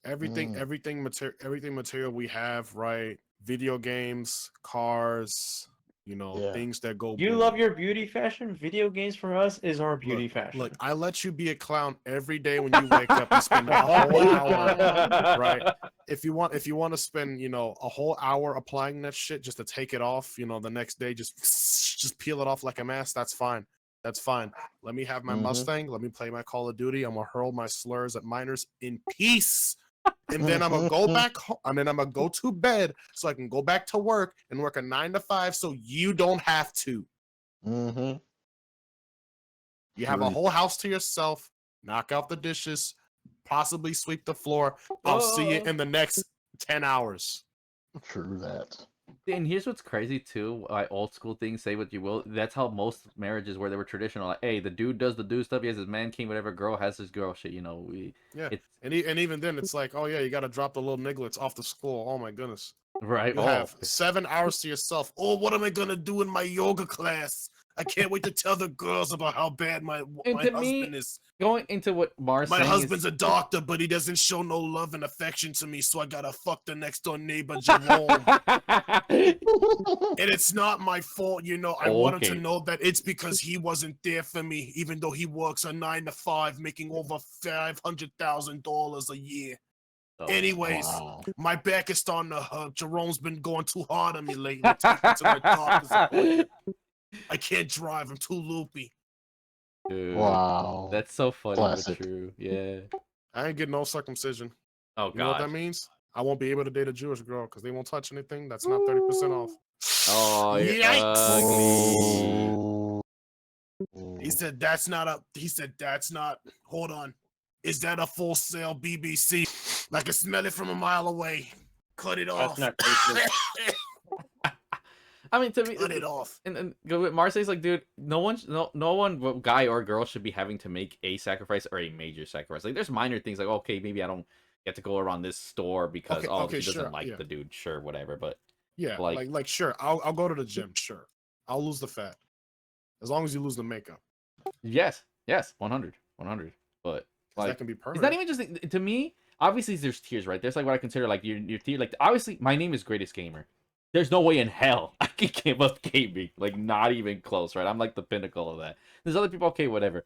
Everything material we have, right? Video games, cars, Yeah. things that go. You boom. love your beauty fashion. Video games for us is our beauty fashion. Look, I let you be a clown every day when you wake up and spend a whole hour, right? If you want to spend, a whole hour applying that shit just to take it off, the next day, just peel it off like a mask. That's fine. That's fine. Let me have my Mustang. Let me play my Call of Duty. I'm gonna hurl my slurs at minors in peace. And then I'm gonna go back home, and then I'm gonna go to bed so I can go back to work and work a 9 to 5 so you don't have to. Mm-hmm. You have a whole house to yourself, knock out the dishes, possibly sweep the floor. I'll see you in the next 10 hours. True that. And here's what's crazy too. Like old school things, say what you will. That's how most marriages where they were traditional. Like, hey, the dude does the dude stuff. He has his man king. Whatever girl has his girl shit. And even then, it's like, oh yeah, you got to drop the little nigglets off the school. Oh my goodness. Right. You have 7 hours to yourself. Oh, what am I gonna do in my yoga class? I can't wait to tell the girls about how bad my husband is. Going into what Mars My husband's a doctor, but he doesn't show no love and affection to me, so I gotta fuck the next door neighbor, Jerome. And it's not my fault, I want him to know that it's because he wasn't there for me, even though he works a 9 to 5, making over $500,000 a year. Anyways, my back is starting to hurt. Jerome's been going too hard on me lately. Take me to my doctor's appointment. I can't drive. I'm too loopy. Dude, Wow. that's so funny Classic. but true. Yeah. I ain't getting no circumcision. Oh You know what god. that means? I won't be able to date a Jewish girl because they won't touch anything. That's not 30% off. Oh, you're Yikes! ugly. He said that's not. Hold on. Is that a full sale BBC? I can smell it from a mile away. Cut it off. That's not tasty. I mean, to me, Cut it off. and go with Marseille's like, dude, no one, guy or girl, should be having to make a sacrifice or a major sacrifice. Like, there's minor things like, okay, maybe I don't get to go around this store because he doesn't like the dude, sure, whatever. But yeah, like sure, I'll go to the gym, sure, I'll lose the fat, as long as you lose the makeup. Yes, 100. But like, that can be it's permanent. not even just to me. Obviously, there's tiers, right? There's like what I consider like your tier. Like, obviously, my name is Greatest Gamer. There's no way in hell I can give up gaming. Like, not even close, right? I'm like the pinnacle of that. There's other people, okay, whatever.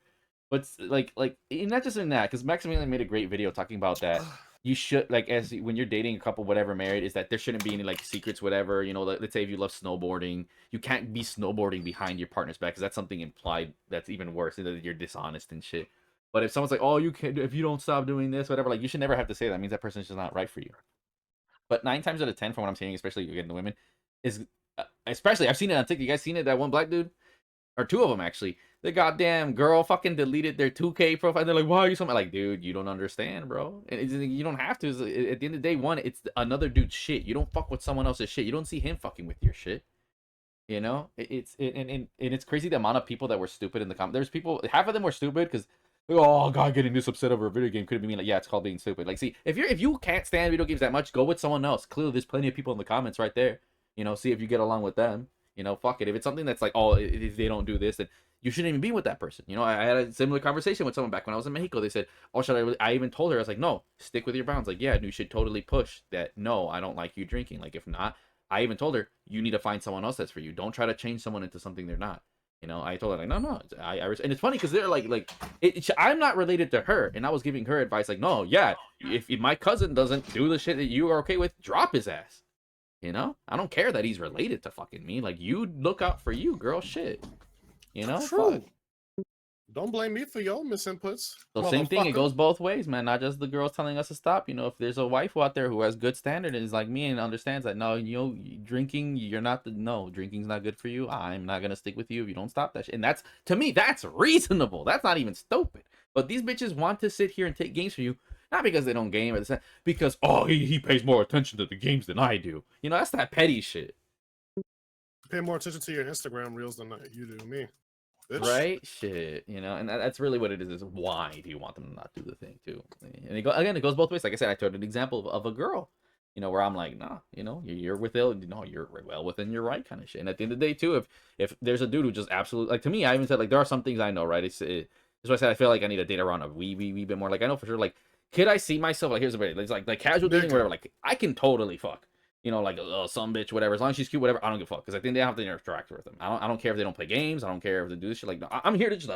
But like, not just in that, because Maximilian made a great video talking about that. You should, like, when you're dating a couple, whatever, married, is that there shouldn't be any like secrets, whatever. Let's say if you love snowboarding, you can't be snowboarding behind your partner's back, because that's something implied that's even worse, that you're dishonest and shit. But if someone's like, oh, you can't, if you don't stop doing this, whatever, like, you should never have to say that. It means that person's just not right for you. But 9 times out of 10, from what I'm seeing, especially again the women, is especially I've seen it on TikTok. You guys seen it? That one black dude, or 2 of them actually. The goddamn girl fucking deleted their 2K profile. They're like, why are you something? Like, dude, you don't understand, bro. And you don't have to. At the end of the day, it's another dude's shit. You don't fuck with someone else's shit. You don't see him fucking with your shit. It's crazy the amount of people that were stupid in the comments. There's people, half of them were stupid because, oh god, getting this upset over a video game could be mean. Like, yeah, it's called being stupid. Like, see, if you can't stand video games that much, go with someone else. Clearly, there's plenty of people in the comments right there. See if you get along with them. You know, fuck it. If it's something that's like, oh, if they don't do this, then you shouldn't even be with that person. You know, I had a similar conversation with someone back when I was in Mexico. They said, oh, should I really? I even told her, I was like, no, stick with your bounds. Like, yeah, you should totally push that. No, I don't like you drinking. Like, if not, I even told her, you need to find someone else that's for you. Don't try to change someone into something they're not. You know, I told her like, no, and it's funny because they're like, I'm not related to her, and I was giving her advice like, no, yeah, if my cousin doesn't do the shit that you are okay with, drop his ass. You know, I don't care that he's related to fucking me. Like, you look out for you, girl. Shit. You know, True. fuck. Don't blame me for your misinputs. So same thing, it motherfucker. goes both ways, man. Not just the girls telling us to stop. You know, if there's a wife out there who has good standard and is like me and understands that, no, you know, drinking, you're not drinking's not good for you. I'm not gonna stick with you if you don't stop that shit. And that's, to me, that's reasonable. That's not even stupid. But these bitches want to sit here and take games for you, not because they don't game, or because, oh, he pays more attention to the games than I do. You know, that's that petty shit. Pay more attention to your Instagram reels than you do me. Bitch. Right? Shit. You know, and that's really what it is why do you want them to not do the thing too? And it goes both ways. Like I said, I told an example of a girl, you know, where I'm like, nah, you know, you're you're well within your right kind of shit. And at the end of the day too, if there's a dude who just absolutely, like, to me, I even said, like, there are some things I know, right? That's why I said I feel like I need to date around a wee bit more. Like, I know for sure, like, could I see myself, like, here's the bit, it's like casual dating, whatever, like, I can totally fuck. You know, like, some bitch, whatever. As long as she's cute, whatever, I don't give a fuck. Because I think they have to interact with them. I don't care if they don't play games. I don't care if they do this shit. Like, no, I'm here to just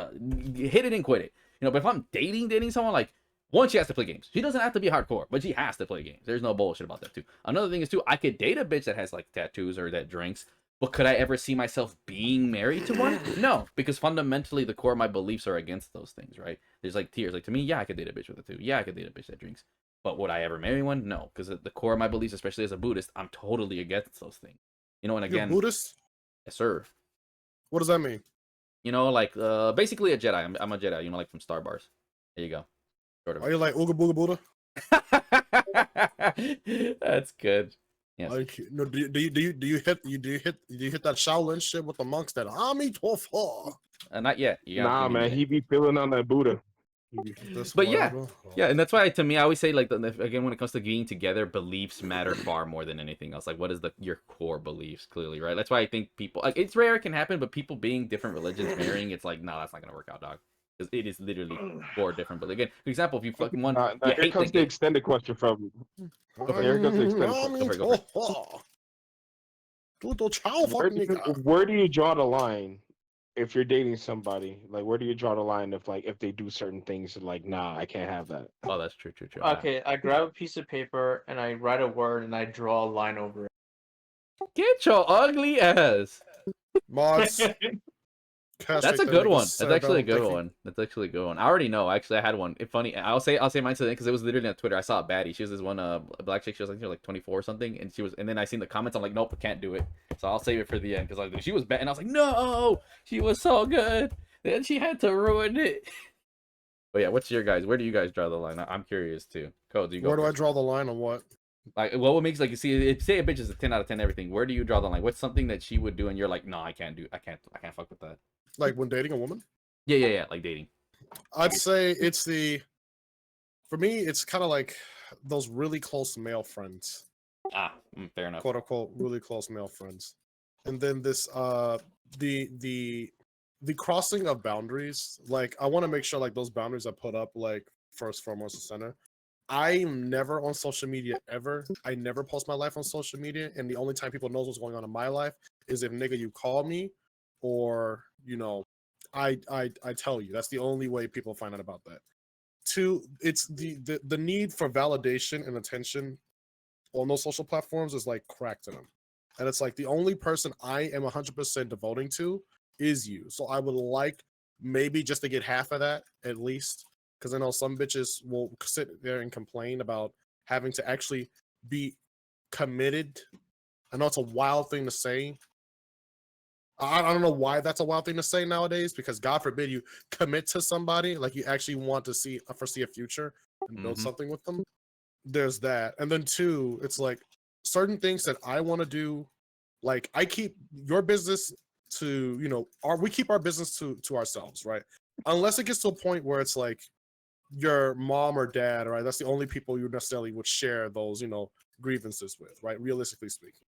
hit it and quit it. You know, but if I'm dating someone, like, one, she has to play games. She doesn't have to be hardcore, but she has to play games. There's no bullshit about that, too. Another thing is, too, I could date a bitch that has, like, tattoos or that drinks. But could I ever see myself being married to one? No, because fundamentally, the core of my beliefs are against those things, right? There's, like, tiers. Like, to me, yeah, I could date a bitch with a tattoo. Yeah, I could date a bitch that drinks. But would I ever marry one? No, because at the core of my beliefs, especially as a Buddhist, I'm totally against those things. You know, and again, You're Buddhist? yes, sir. What does that mean? You know, like, basically a Jedi. I'm a Jedi. You know, like from Star Wars. There you go. Sort of. Are you like Ooga Booga Buddha? That's good. Yes. Like, no, do you hit that Shaolin shit with the monks that Ami Tofa? Not yet. You gotta Nah, give me a man, minute. he be feeling on that Buddha. But yeah, yeah, and that's why, to me, I always say, like, again, when it comes to being together, beliefs matter far more than anything else. Like, what is your core beliefs, clearly, right? That's why I think people, like, it's rare it can happen, but people being different religions marrying, it's like, no, that's not gonna work out, dog. Because it is literally four different. But again, for example, if you fucking want, you Here hate comes the extended question from. Here comes the extended question. Where do you draw the line if you're dating somebody? Like, where do you draw the line if they do certain things? Like, nah, I can't have that. Oh, that's true. Okay, I grab a piece of paper and I write a word and I draw a line over it. Get your ugly ass. Mods. That's a good one. That's actually a good one. That's actually a good one. I already know. Actually, I had one. It's funny. I'll say mine today because it was literally on Twitter. I saw a baddie. She was this one black chick. She was like 24 or something, and then I seen the comments. I'm like, nope, I can't do it. So I'll save it for the end because like she was bad, and I was like, no, she was so good. Then she had to ruin it. But yeah, what's your guys? Where do you guys draw the line? I'm curious too. Code, do you go? Where do I first? draw the line on what? Like, what makes, like, you see, say a bitch is a 10 out of 10 everything. Where do you draw the line? What's something that she would do and you're like, no, I can't fuck with that. Like when dating a woman? Yeah, like dating. I'd say for me, it's kind of like those really close male friends. Fair enough. Quote unquote, really close male friends. And then this, the crossing of boundaries. Like, I want to make sure like those boundaries are put up like first, foremost, and center. I'm never on social media ever. I never post my life on social media, and the only time people knows what's going on in my life is if nigga you call me, or you know, I tell you. That's the only way people find out about that. Two, it's the need for validation and attention on those social platforms is like crack to them, and it's like the only person I am 100% devoting to is you. So I would like maybe just to get half of that at least. Because I know some bitches will sit there and complain about having to actually be committed. I know it's a wild thing to say. I don't know why that's a wild thing to say nowadays, because God forbid you commit to somebody, like you actually want to foresee a future and build something with them. There's that. And then two, it's like certain things that I want to do, like I keep your business to, you know, we keep our business to ourselves, right? Unless it gets to a point where it's like, your mom or dad, right? That's the only people you necessarily would share those, you know, grievances with, right? Realistically speaking.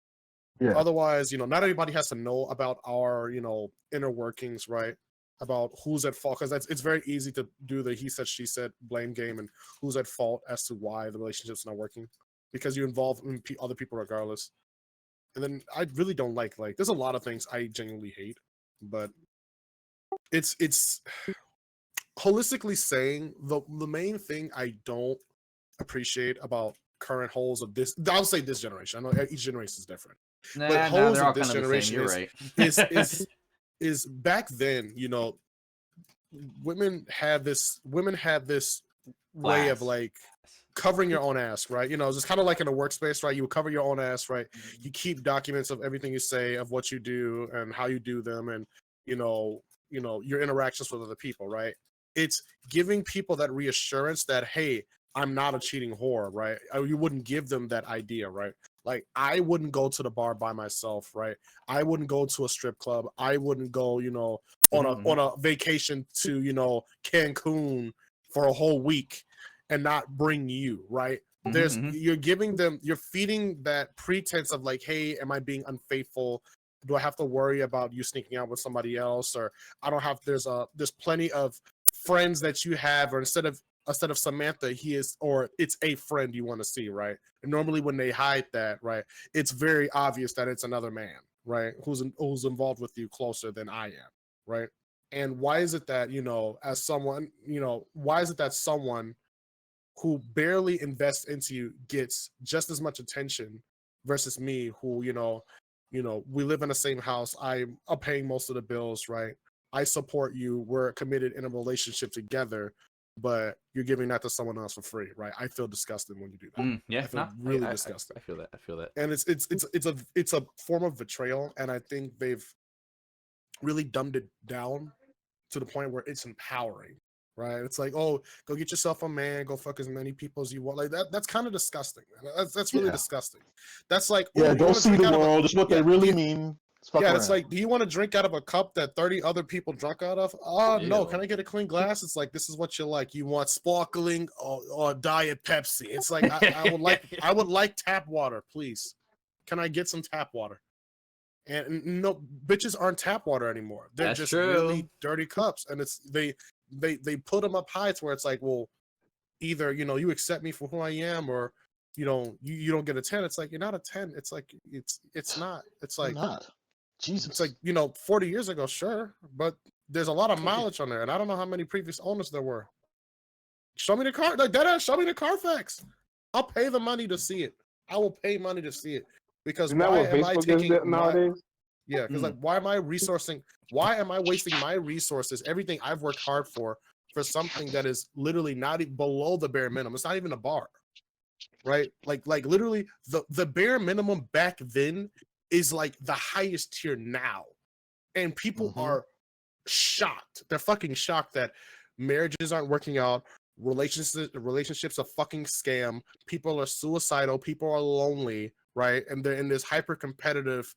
Yeah. Otherwise, not everybody has to know about our, inner workings, right? About who's at fault, because it's very easy to do the he said, she said blame game and who's at fault as to why the relationship's not working, because you involve other people regardless. And then I really don't like there's a lot of things I genuinely hate, but it's holistically saying the main thing I don't appreciate about current holes of this, I'll say this generation, I know each generation is different, but Nah, holes they're all of this kind of the same. generation You're right. is back then, women had this way of Class. covering your own ass, right? Just kind of like in a workspace, right? You would cover your own ass, right? You keep documents of everything you say, of what you do and how you do them, and your interactions with other people, right? It's giving people that reassurance that, hey, I'm not a cheating whore, right? You wouldn't give them that idea, right? Like, I wouldn't go to the bar by myself, right? I wouldn't go to a strip club. I wouldn't go, on a vacation to, Cancun for a whole week and not bring you, right? You're giving them, you're feeding that pretense of like, hey, am I being unfaithful? Do I have to worry about you sneaking out with somebody else? Or I don't have, there's plenty of friends that you have, or instead of Samantha, it's a friend you want to see, right? And normally when they hide that, right, it's very obvious that it's another man, right, who's involved with you closer than I am, right? And why is it that, as someone, why is it that someone who barely invests into you gets just as much attention versus me, who, we live in the same house, I'm paying most of the bills, right? I support you, we're committed in a relationship together, but you're giving that to someone else for free, right? I feel disgusted when you do that. Yeah, I feel really disgusted. I feel that. I feel that. And it's a form of betrayal, and I think they've really dumbed it down to the point where it's empowering, right? It's like, oh, go get yourself a man, go fuck as many people as you want. Like that's kind of disgusting, man. That's really disgusting. That's like, Yeah, you go wanna see drink the out of a- world. Is what they really mean. it's like, do you want to drink out of a cup that 30 other people drunk out of? No. Ew. Can I get a clean glass? It's like, this is what you like. You want sparkling or Diet Pepsi? It's like, I would like tap water, please. Can I get some tap water? And no, bitches aren't tap water anymore. They're That's just true. really dirty cups, and it's they put them up high to where it's like, well, either you accept me for who I am, or you don't get a 10. It's like, you're not a 10. It's like it's not. It's like, not. Jesus. it's like 40 years ago, sure, but there's a lot of mileage on there, and I don't know how many previous owners there were. Show me the car, like that. Show me the Carfax. I'll pay the money to see it. I will pay money to see it, because Isn't that why what am I Facebook is taking nowadays? Yeah, because like, why am I resourcing? Why am I wasting my resources, everything I've worked hard for something that is literally not below the bare minimum? It's not even a bar, right? Like literally, the bare minimum back then is like the highest tier now, and people are shocked. They're fucking shocked that marriages aren't working out. Relationships a fucking scam. People are suicidal. People are lonely, right? And they're in this hyper competitive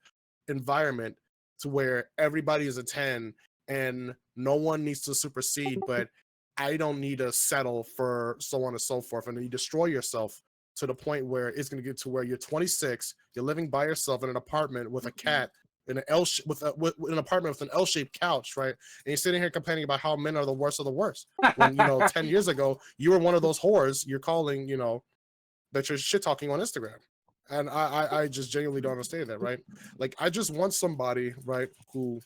environment to where everybody is a 10 and no one needs to supersede, but I don't need to settle for so on and so forth. And then you destroy yourself to the point where it's going to get to where you're 26, you're living by yourself in an apartment with a cat in an with an apartment with an L-shaped couch, right? And you're sitting here complaining about how men are the worst of the worst. When 10 years ago, you were one of those whores you're calling, that you're shit talking on Instagram. And I just genuinely don't understand that, right? Like, I just want somebody, right, who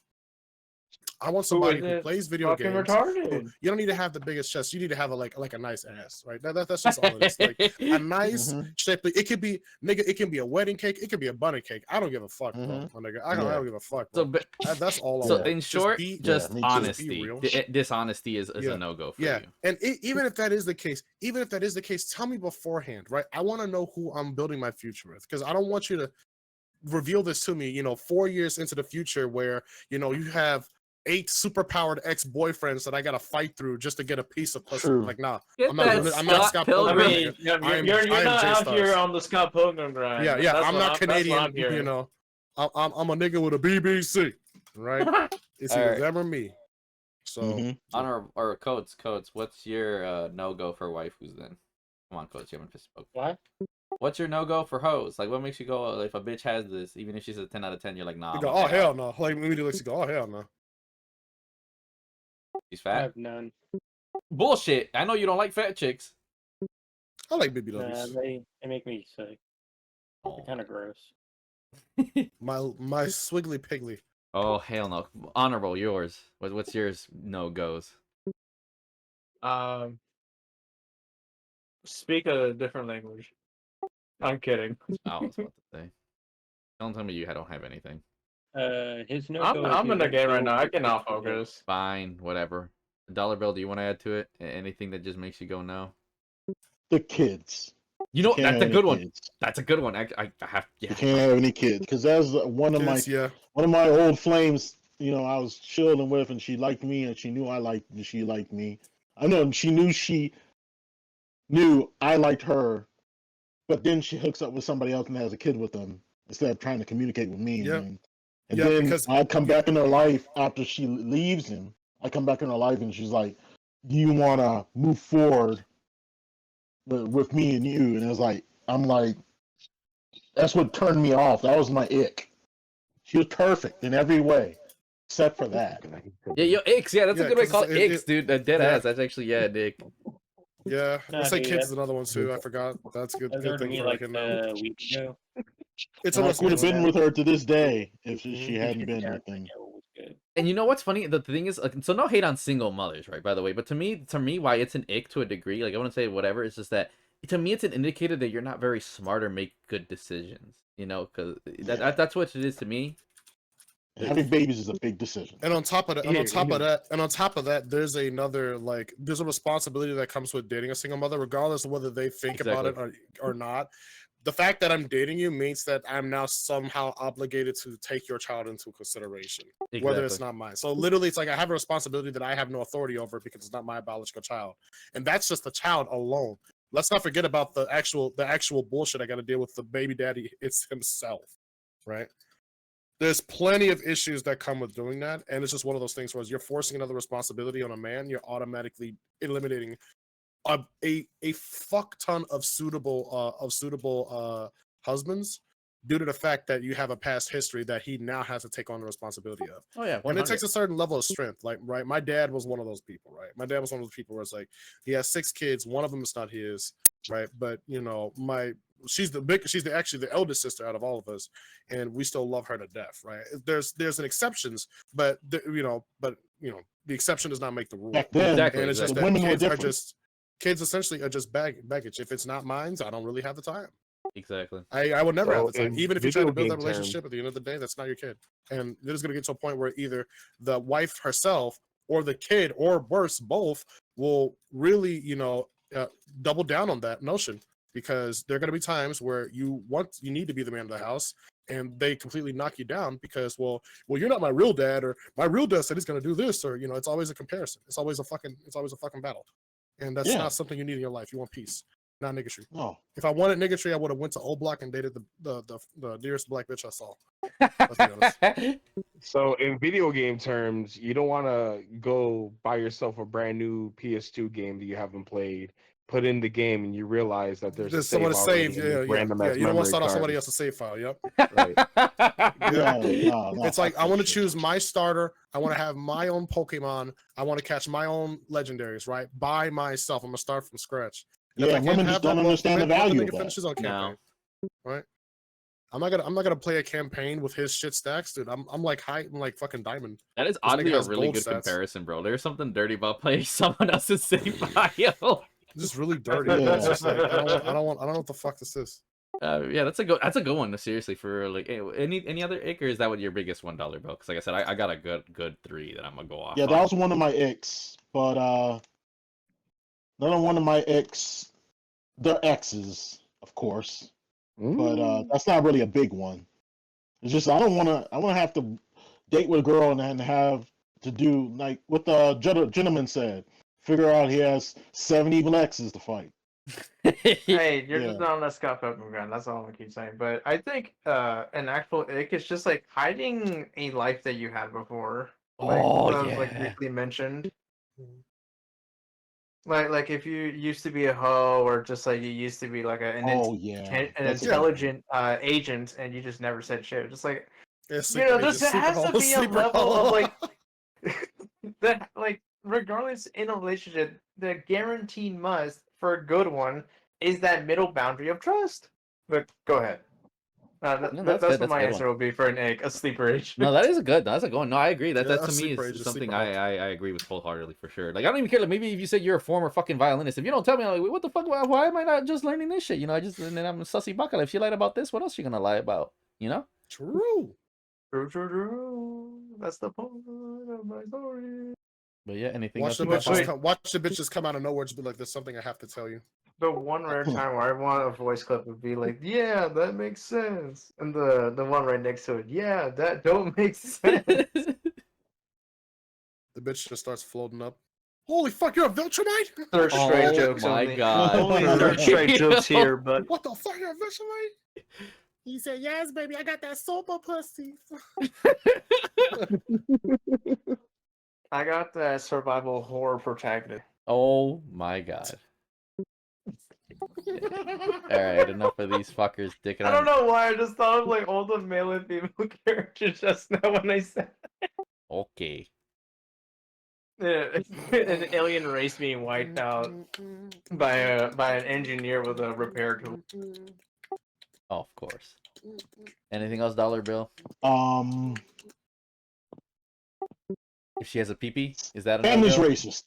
plays video fucking games. retarded. You don't need to have the biggest chest. You need to have a nice ass, right? That's just all it is. Like, a nice shape. It could be, nigga. It can be a wedding cake. It could be a bunny cake. I don't give a fuck, bro, my nigga. I don't give a fuck, bro. So, That's all. So I want. in short, just honesty. Dishonesty is a no-go for you. And even if that is the case, tell me beforehand, right? I want to know who I'm building my future with, because I don't want you to reveal this to me, 4 years into the future, where you have 8 superpowered ex-boyfriends that I gotta fight through just to get a piece of pussy. Like, nah, I'm not Scott Pilgrim. I mean, you're not out here on the Scott Pilgrim grind. Yeah, I'm not Canadian. I'm a nigga with a BBC, right? It's either them or me. So on our Coates, what's your no-go for waifus then? Come on, Coates, you haven't spoken. What? What's your no-go for hoes? Like, what makes you go, if a bitch has this, even if she's a 10 out of 10, you're like, nah, You I'm go, gonna oh head hell out. no. Like immediately you go, oh hell no. She's I fat? have none. Bullshit. I know you don't like fat chicks. I like baby Nah, ladies. they make me sick. They're Oh. kind of gross. My swiggly piggly. Oh, hell no. Honorable, yours. What's yours no-goes? Speak a different language. I'm kidding. I was about to say. Don't tell me you don't have anything. His no I'm go. I'm in the game right now. I cannot focus. focus. Fine, whatever. Dollar Bill, do you want to add to it? Anything that just makes you go no? The kids. You know, Can't that's have a any good one. kids. That's a good one. I have, You yeah. can't have any kids because that's one of Kids, yeah. my old flames. You know, I was chilling with, and she liked me, and she knew she liked me. I know she knew I liked her, but then she hooks up with somebody else and has a kid with them instead of trying to communicate with me. Yep. And Yeah, then because I come back in her life after she leaves him. I come back in her life, and she's like, "Do you want to move forward with me and you?" And it's like, I'm like, that's what turned me off. That was my ick. She was perfect in every way, except for that. Yeah, yo, icks. Yeah, that's a Yeah, good way to 'cause call it. Icks, dude. Dead yeah. ass. That's actually, yeah, Dick. yeah. Nah, Let's say dude, kids is another one too. I forgot. That's good. That was Good already thing me for like hitting that. a week ago. It's And I almost could have it's, been with her to this day if she Mhm. hadn't been Yeah, with him. it was good. And you know what's funny? The thing is, like, so no hate on single mothers, right? By the way, but to me, why it's an ick to a degree, like I want to say whatever, it's just that to me it's an indicator that you're not very smart or make good decisions. You know, because that's what it is to me. Having babies is a big decision. And on top of that, Here. there's there's a responsibility that comes with dating a single mother, regardless of whether they think about it or not. The fact that I'm dating you means that I'm now somehow obligated to take your child into consideration, whether it's not mine. So literally, it's like I have a responsibility that I have no authority over because it's not my biological child, and that's just the child alone. Let's not forget about the actual bullshit I got to deal with. The baby daddy, it's himself, right? There's plenty of issues that come with doing that, and it's just one of those things where you're forcing another responsibility on a man. You're automatically eliminating a fuck ton of suitable husbands due to the fact that you have a past history that he now has to take on the responsibility of. Oh yeah, 100. And it takes a certain level of strength. Like, right, my dad was one of those people, right? My dad was one of those people where it's like he has 6 kids, one of them is not his, right? But you know, she's actually the eldest sister out of all of us, and we still love her to death, right? There's an exceptions, but the exception does not make the rule. Back then, Exactly, And it's just the that women were kids are different. kids essentially are just baggage. If it's not mine, I don't really have the time. Exactly. I would never have So the time. in Even if you try to build video that game relationship, terms- at the end of the day, that's not your kid. And it is going to get to a point where either the wife herself or the kid, or worse, both, will really, double down on that notion, because there are going to be times where you need to be the man of the house, and they completely knock you down because, well, you're not my real dad, or my real dad said he's going to do this, or it's always a comparison. It's always a fucking battle, and that's not something you need in your life. You want peace, not niggatry. No. If I wanted niggatry, I would have went to O Block and dated the dearest black bitch I saw. Let's be honest. So in video game terms, you don't want to go buy yourself a brand new PS2 game that you haven't played, put in the game, and you realize that there's a someone to save save. already in this random ass You don't want memory to start off card. somebody else's save file. Yep. Right. No, It's like, I want to shit. choose my starter. I want to have my own Pokemon. I want to catch my own legendaries, right? By myself. I'm gonna start from scratch. And if I Yeah, can't women have just that, don't well, understand the let value nigga of that. finishes on campaign, No. right? I'm not gonna play a campaign with his shit stacks, dude. I'm like fucking diamond. That is This nigga oddly a has really gold good stats. comparison, bro. There's something dirty about playing someone else's save file. Just really dirty. Yeah. It's just like I don't know what the fuck this is. Yeah, that's a good one. Seriously, for like any other ick, or is that what your biggest $1 bill? Because like I said, I got a good 3 that I'm gonna go off. Yeah, on. that was one of my icks, but another one of my icks, they're exes, of course, but that's not really a big one. It's just I want to have to date with a girl and then have to do like what the gentleman said. Figure out he has 7 evil exes to fight. Hey, you're Yeah. just not on that Scott Pilgrim ground. That's all I'm gonna keep saying. But I think an actual ick is just like hiding a life that you had before. Like, Oh, that was like yeah. briefly mentioned. Like if you used to be a hoe, or just like you used to be like Oh yeah, an that's intelligent agent, and you just never said shit. Just like Yeah, you know, agent, there has to be a sleeper level of hole. like that. Like regardless in a relationship, the guaranteed must for a good one is that middle boundary of trust. But go ahead. No, that's That's good. what That's a my good one. answer will be for an egg, a sleeper agent. No, that is a good. That's a good one. No, I agree. That Yeah, that a to me sleeper is agent, something sleeper Hulk. I agree with wholeheartedly for sure. Like I don't even care. Like maybe if you said you're a former fucking violinist, if you don't tell me, I'm like, what the fuck? Why am I not just learning this shit? You know, I just and then I'm a sussy bucket. If she lied about this, what else she gonna lie about? You know? True. True. That's the point of my story. But yeah, anything Watch else? You got, Paul? watch the bitches come out of nowhere, just be like, "There's something I have to tell you." The one rare time where I want a voice clip would be like, "Yeah, that makes sense," and the one right next to it, "Yeah, that don't make sense." The bitch just starts floating up. Holy fuck, you're a Viltrumite? Third straight Oh jokes my only. God. Only third straight jokes here, but What the fuck, you're a Viltrumite? He said, "Yes, baby, I got that super pussy." I got that survival horror protagonist. Oh my God. All right, enough of these fuckers dicking I don't on. know why I just thought of like all the male and female characters just now when I said Okay. an alien race being wiped out by an engineer with a repair tool. Oh, of course. Anything else, Dollar Bill? If she has a peepee, is that enough? Family's Bill? racist.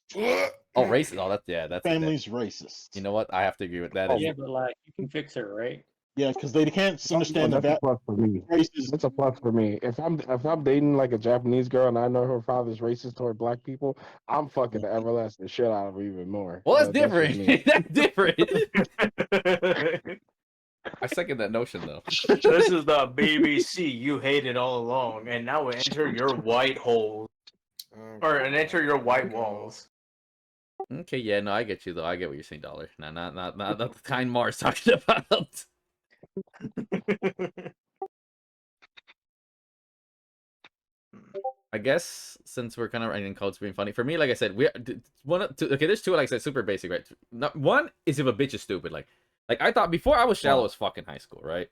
Oh, racist. Oh, that's Family's racist. You know what? I have to agree with that. Yeah, but like you can fix her, right? Yeah, because they can't understand That's a the plus for me. racist. That's a plus for me. If I'm dating like a Japanese girl and I know her father's racist toward black people, I'm fucking the everlasting shit out of her even more. Well, that's That's just different. me. That's different. I second that notion, though. This is the BBC you hated all along, and now enter your white hole, or and enter your white walls. Okay, yeah, no, I get you though. I get what you're saying, Dollar. No, not the kind Mars talking about. I guess since we're kind of writing codes being funny, for me, like I said, okay, there's two, like I said, super basic, right? One is if a bitch is stupid, like I thought before I was shallow as fuck in high school, right?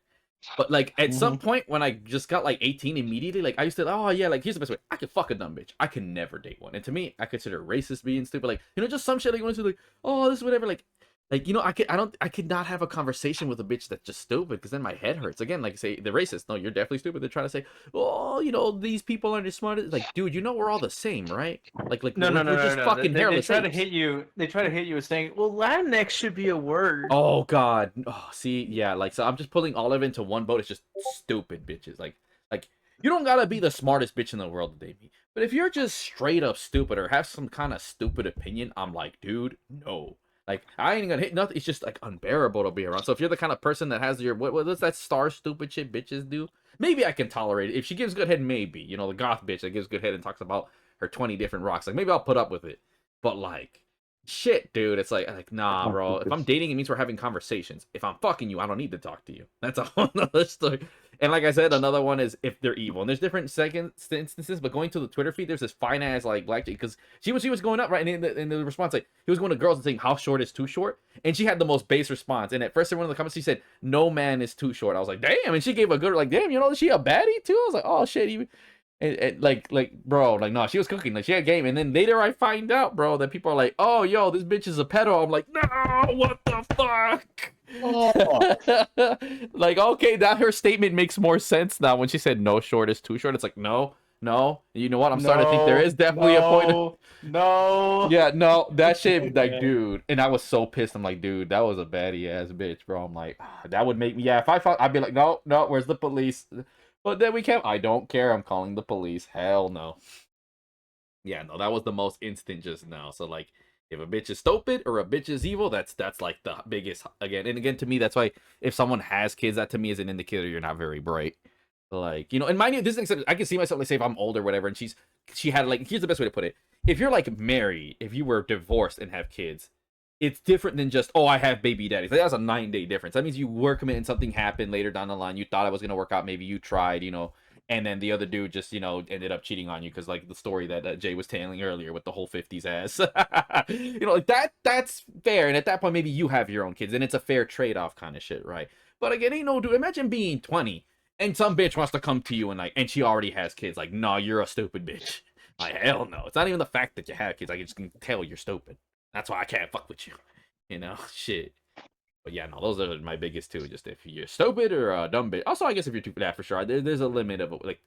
But like at some point when I just got like 18 immediately, like I used to, oh yeah, like here's the best way. I could fuck a dumb bitch. I can never date one. And to me, I consider racist being stupid. Like, you know, just some shit like you want to like, oh, this is whatever, like, you know, I could not have a conversation with a bitch that's just stupid because then my head hurts. Again, like say the racist, no, you're definitely stupid. They're trying to say, oh, you know, these people aren't as smart as, like, dude, you know, we're all the same, right? Like No, we're just fucking They hairless try to apes. hit you. They try to hit you with saying, "Well, Latinx should be a word." Oh God. Oh, see, yeah, like so I'm just pulling all of it into one boat. It's just stupid bitches. Like you don't gotta be the smartest bitch in the world to date me. But if you're just straight up stupid or have some kind of stupid opinion, I'm like, dude, no. Like I ain't gonna hit nothing. It's just like unbearable to be around. So if you're the kind of person that has your what's that star stupid shit bitches do? Maybe I can tolerate it. If she gives good head, maybe. You know, the goth bitch that gives good head and talks about her 20 different rocks. Like maybe I'll put up with it. But like shit, dude, it's like nah, bro. If I'm dating, it means we're having conversations. If I'm fucking you, I don't need to talk to you. That's a whole nother story. And like I said, another one is if they're evil. And there's different instances, but going to the Twitter feed, there's this fine ass like black chick because she was going up right in the response, like he was going to girls and saying how short is too short, and she had the most base response. And at first, everyone in the comments she said no man is too short. I was like, damn, and she gave a good like, damn, you know, is she a baddie too? I was like, oh shit, even. And like bro, like no, she was cooking, like she had game, and then later I find out, bro, that people are like, oh yo, this bitch is a pedo. I'm like, no, what the fuck? Oh. Like okay, that her statement makes more sense now when she said no short is too short. It's like no, you know what? I'm starting to think there is definitely a point. No. Yeah, no, that shit, like, dude, and I was so pissed. I'm like, dude, that was a baddie ass bitch, bro. I'm like, that would make me, yeah. If I fought, I'd be like, no, where's the police? But then we can't. I don't care. I'm calling the police. Hell no. Yeah, no, that was the most instant just now. So like, if a bitch is stupid or a bitch is evil, that's like the biggest again. And again, to me, that's why if someone has kids, that to me is an indicator you're not very bright. Like, you know, and mind you, this thing, I can see myself, like, say if I'm older or whatever, and she had like, here's the best way to put it. If you're like married, if you were divorced and have kids, it's different than just, oh, I have baby daddies. Like, that's a 9-day difference. That means you were committed and something happened later down the line. You thought it was going to work out. Maybe you tried, you know, and then the other dude just ended up cheating on you because like the story that Jay was telling earlier with the whole 50s ass. Like that's fair, and at that point maybe you have your own kids and it's a fair trade-off kind of shit, right? But again, ain't no dude. Imagine being 20 and some bitch wants to come to you and she already has kids. Like, nah, you're a stupid bitch. Like, hell no. It's not even the fact that you have kids. I just can tell you're stupid. That's why I can't fuck with you. Shit. But yeah, no, those are my biggest two. Just if you're stupid or a dumb bitch. Also, I guess if you're too fat for sure. There's a limit of like.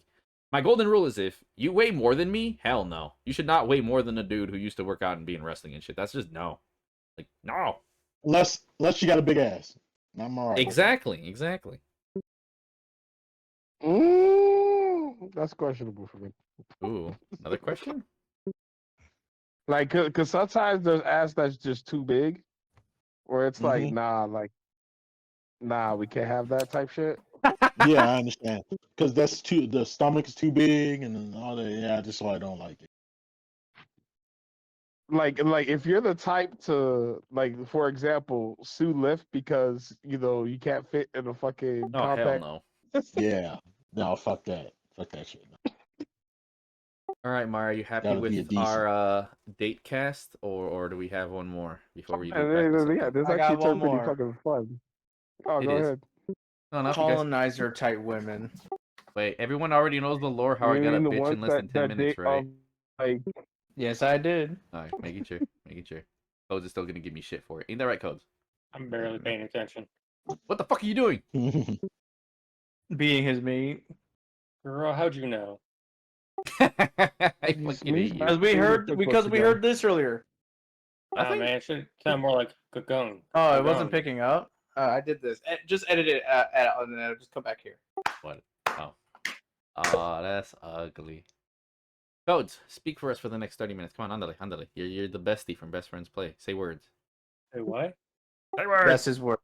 My golden rule is if you weigh more than me, hell no. You should not weigh more than a dude who used to work out and be in wrestling and shit. That's just no. Like, no. Unless you got a big ass. I'm alright. Exactly. That's questionable for me. Ooh, another question? Like, cause sometimes there's ass that's just too big, where it's like, nah, we can't have that type shit. Yeah, I understand. Because the stomach is too big and all that. Yeah, just why I don't like it. Like if you're the type to, like, for example, sue lift because you can't fit in a fucking Oh, hell compact. no. Yeah. No, fuck that. Fuck that shit. All right, Mara, are you happy Gotta be a with decent. our date cast, or do we have one more before we do And practice? yeah, this I got actually one turned pretty more. fucking fun. Oh, It go is. ahead. No, not because Colonizer type women. wait, everyone already knows the lore how I You got a mean the bitch ones in less than 10 minutes, date right? like Yes, I did. All right, making sure. Codes is still gonna give me shit for it. Ain't that right, Codes? I'm barely paying attention. What the fuck are you doing? Being his mate. Girl, how'd you know? I fucking hate you. Because we heard this earlier. Nah, Nothing? man, it should sound more like Gagong. Oh, it wasn't picking up. I did this. Just edit it out, and then just come back here. What? Oh, that's ugly. Codes, speak for us for the next 30 minutes. Come on, andale. You're the bestie from Best Friends Play. Say words. Hey, what? Say words. That's his word.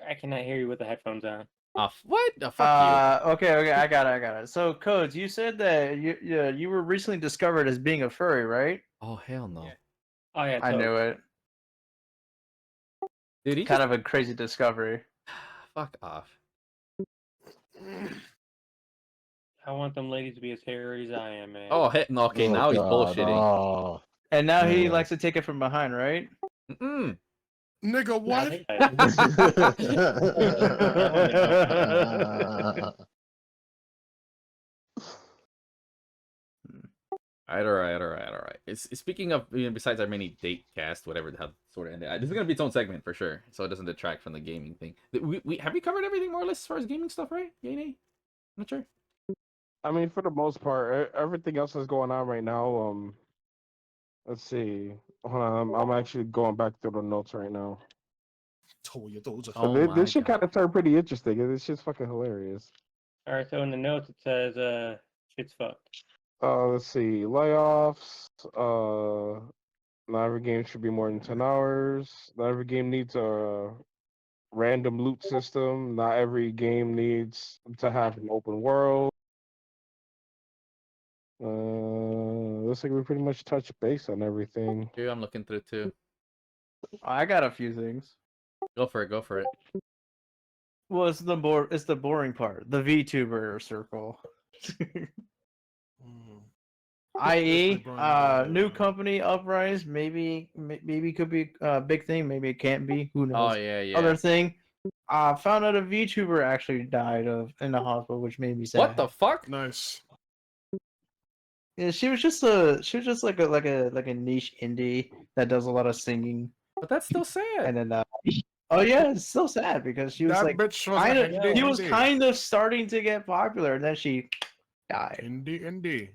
I cannot hear you with the headphones on. What? Oh, fuck Okay, I got it. So, Codes, you said that you were recently discovered as being a furry, right? you. Oh, hell no. Oh, yeah, I knew it. Dude, he Kind just... of a crazy discovery. Fuck off. I want them ladies to be as hairy as I am, man. Oh, no, okay, Oh, now he's God. bullshitting. Oh. And now he Yeah. likes to take it from behind, right? Mm-mm. Nigga, I what? think I- All right. Speaking of, besides our mini date cast, whatever the hell sort of ended, this is gonna be its own segment for sure, so it doesn't detract from the gaming thing. We have we covered everything more or less as far as gaming stuff, right? Yay, nay? Not sure. I mean, for the most part, everything else that's going on right now. Let's see. Hold on, I'm actually going back through the notes right now. Oh This my shit kind God. of turned pretty interesting. This shit's fucking hilarious. All right, so in the notes it says, shit's fucked. Let's see. Layoffs. Not every game should be more than 10 hours. Not every game needs a random loot system. Not every game needs to have an open world. Looks like we pretty much touched base on everything. Here, I'm looking through too. I got a few things. Go for it. Well, it's the boring part. The VTuber circle. I.e., new company uprise. Maybe could be a big thing. Maybe it can't be. Who knows? Oh yeah. Other thing, found out a VTuber actually died in the hospital, which made me sad. What the fuck? Nice. Yeah, she was just like a niche indie that does a lot of singing, But that's still sad. and then oh yeah, it's still sad because she was That like bitch was kind a of indie. kind of starting to get popular, and then she died. Indie.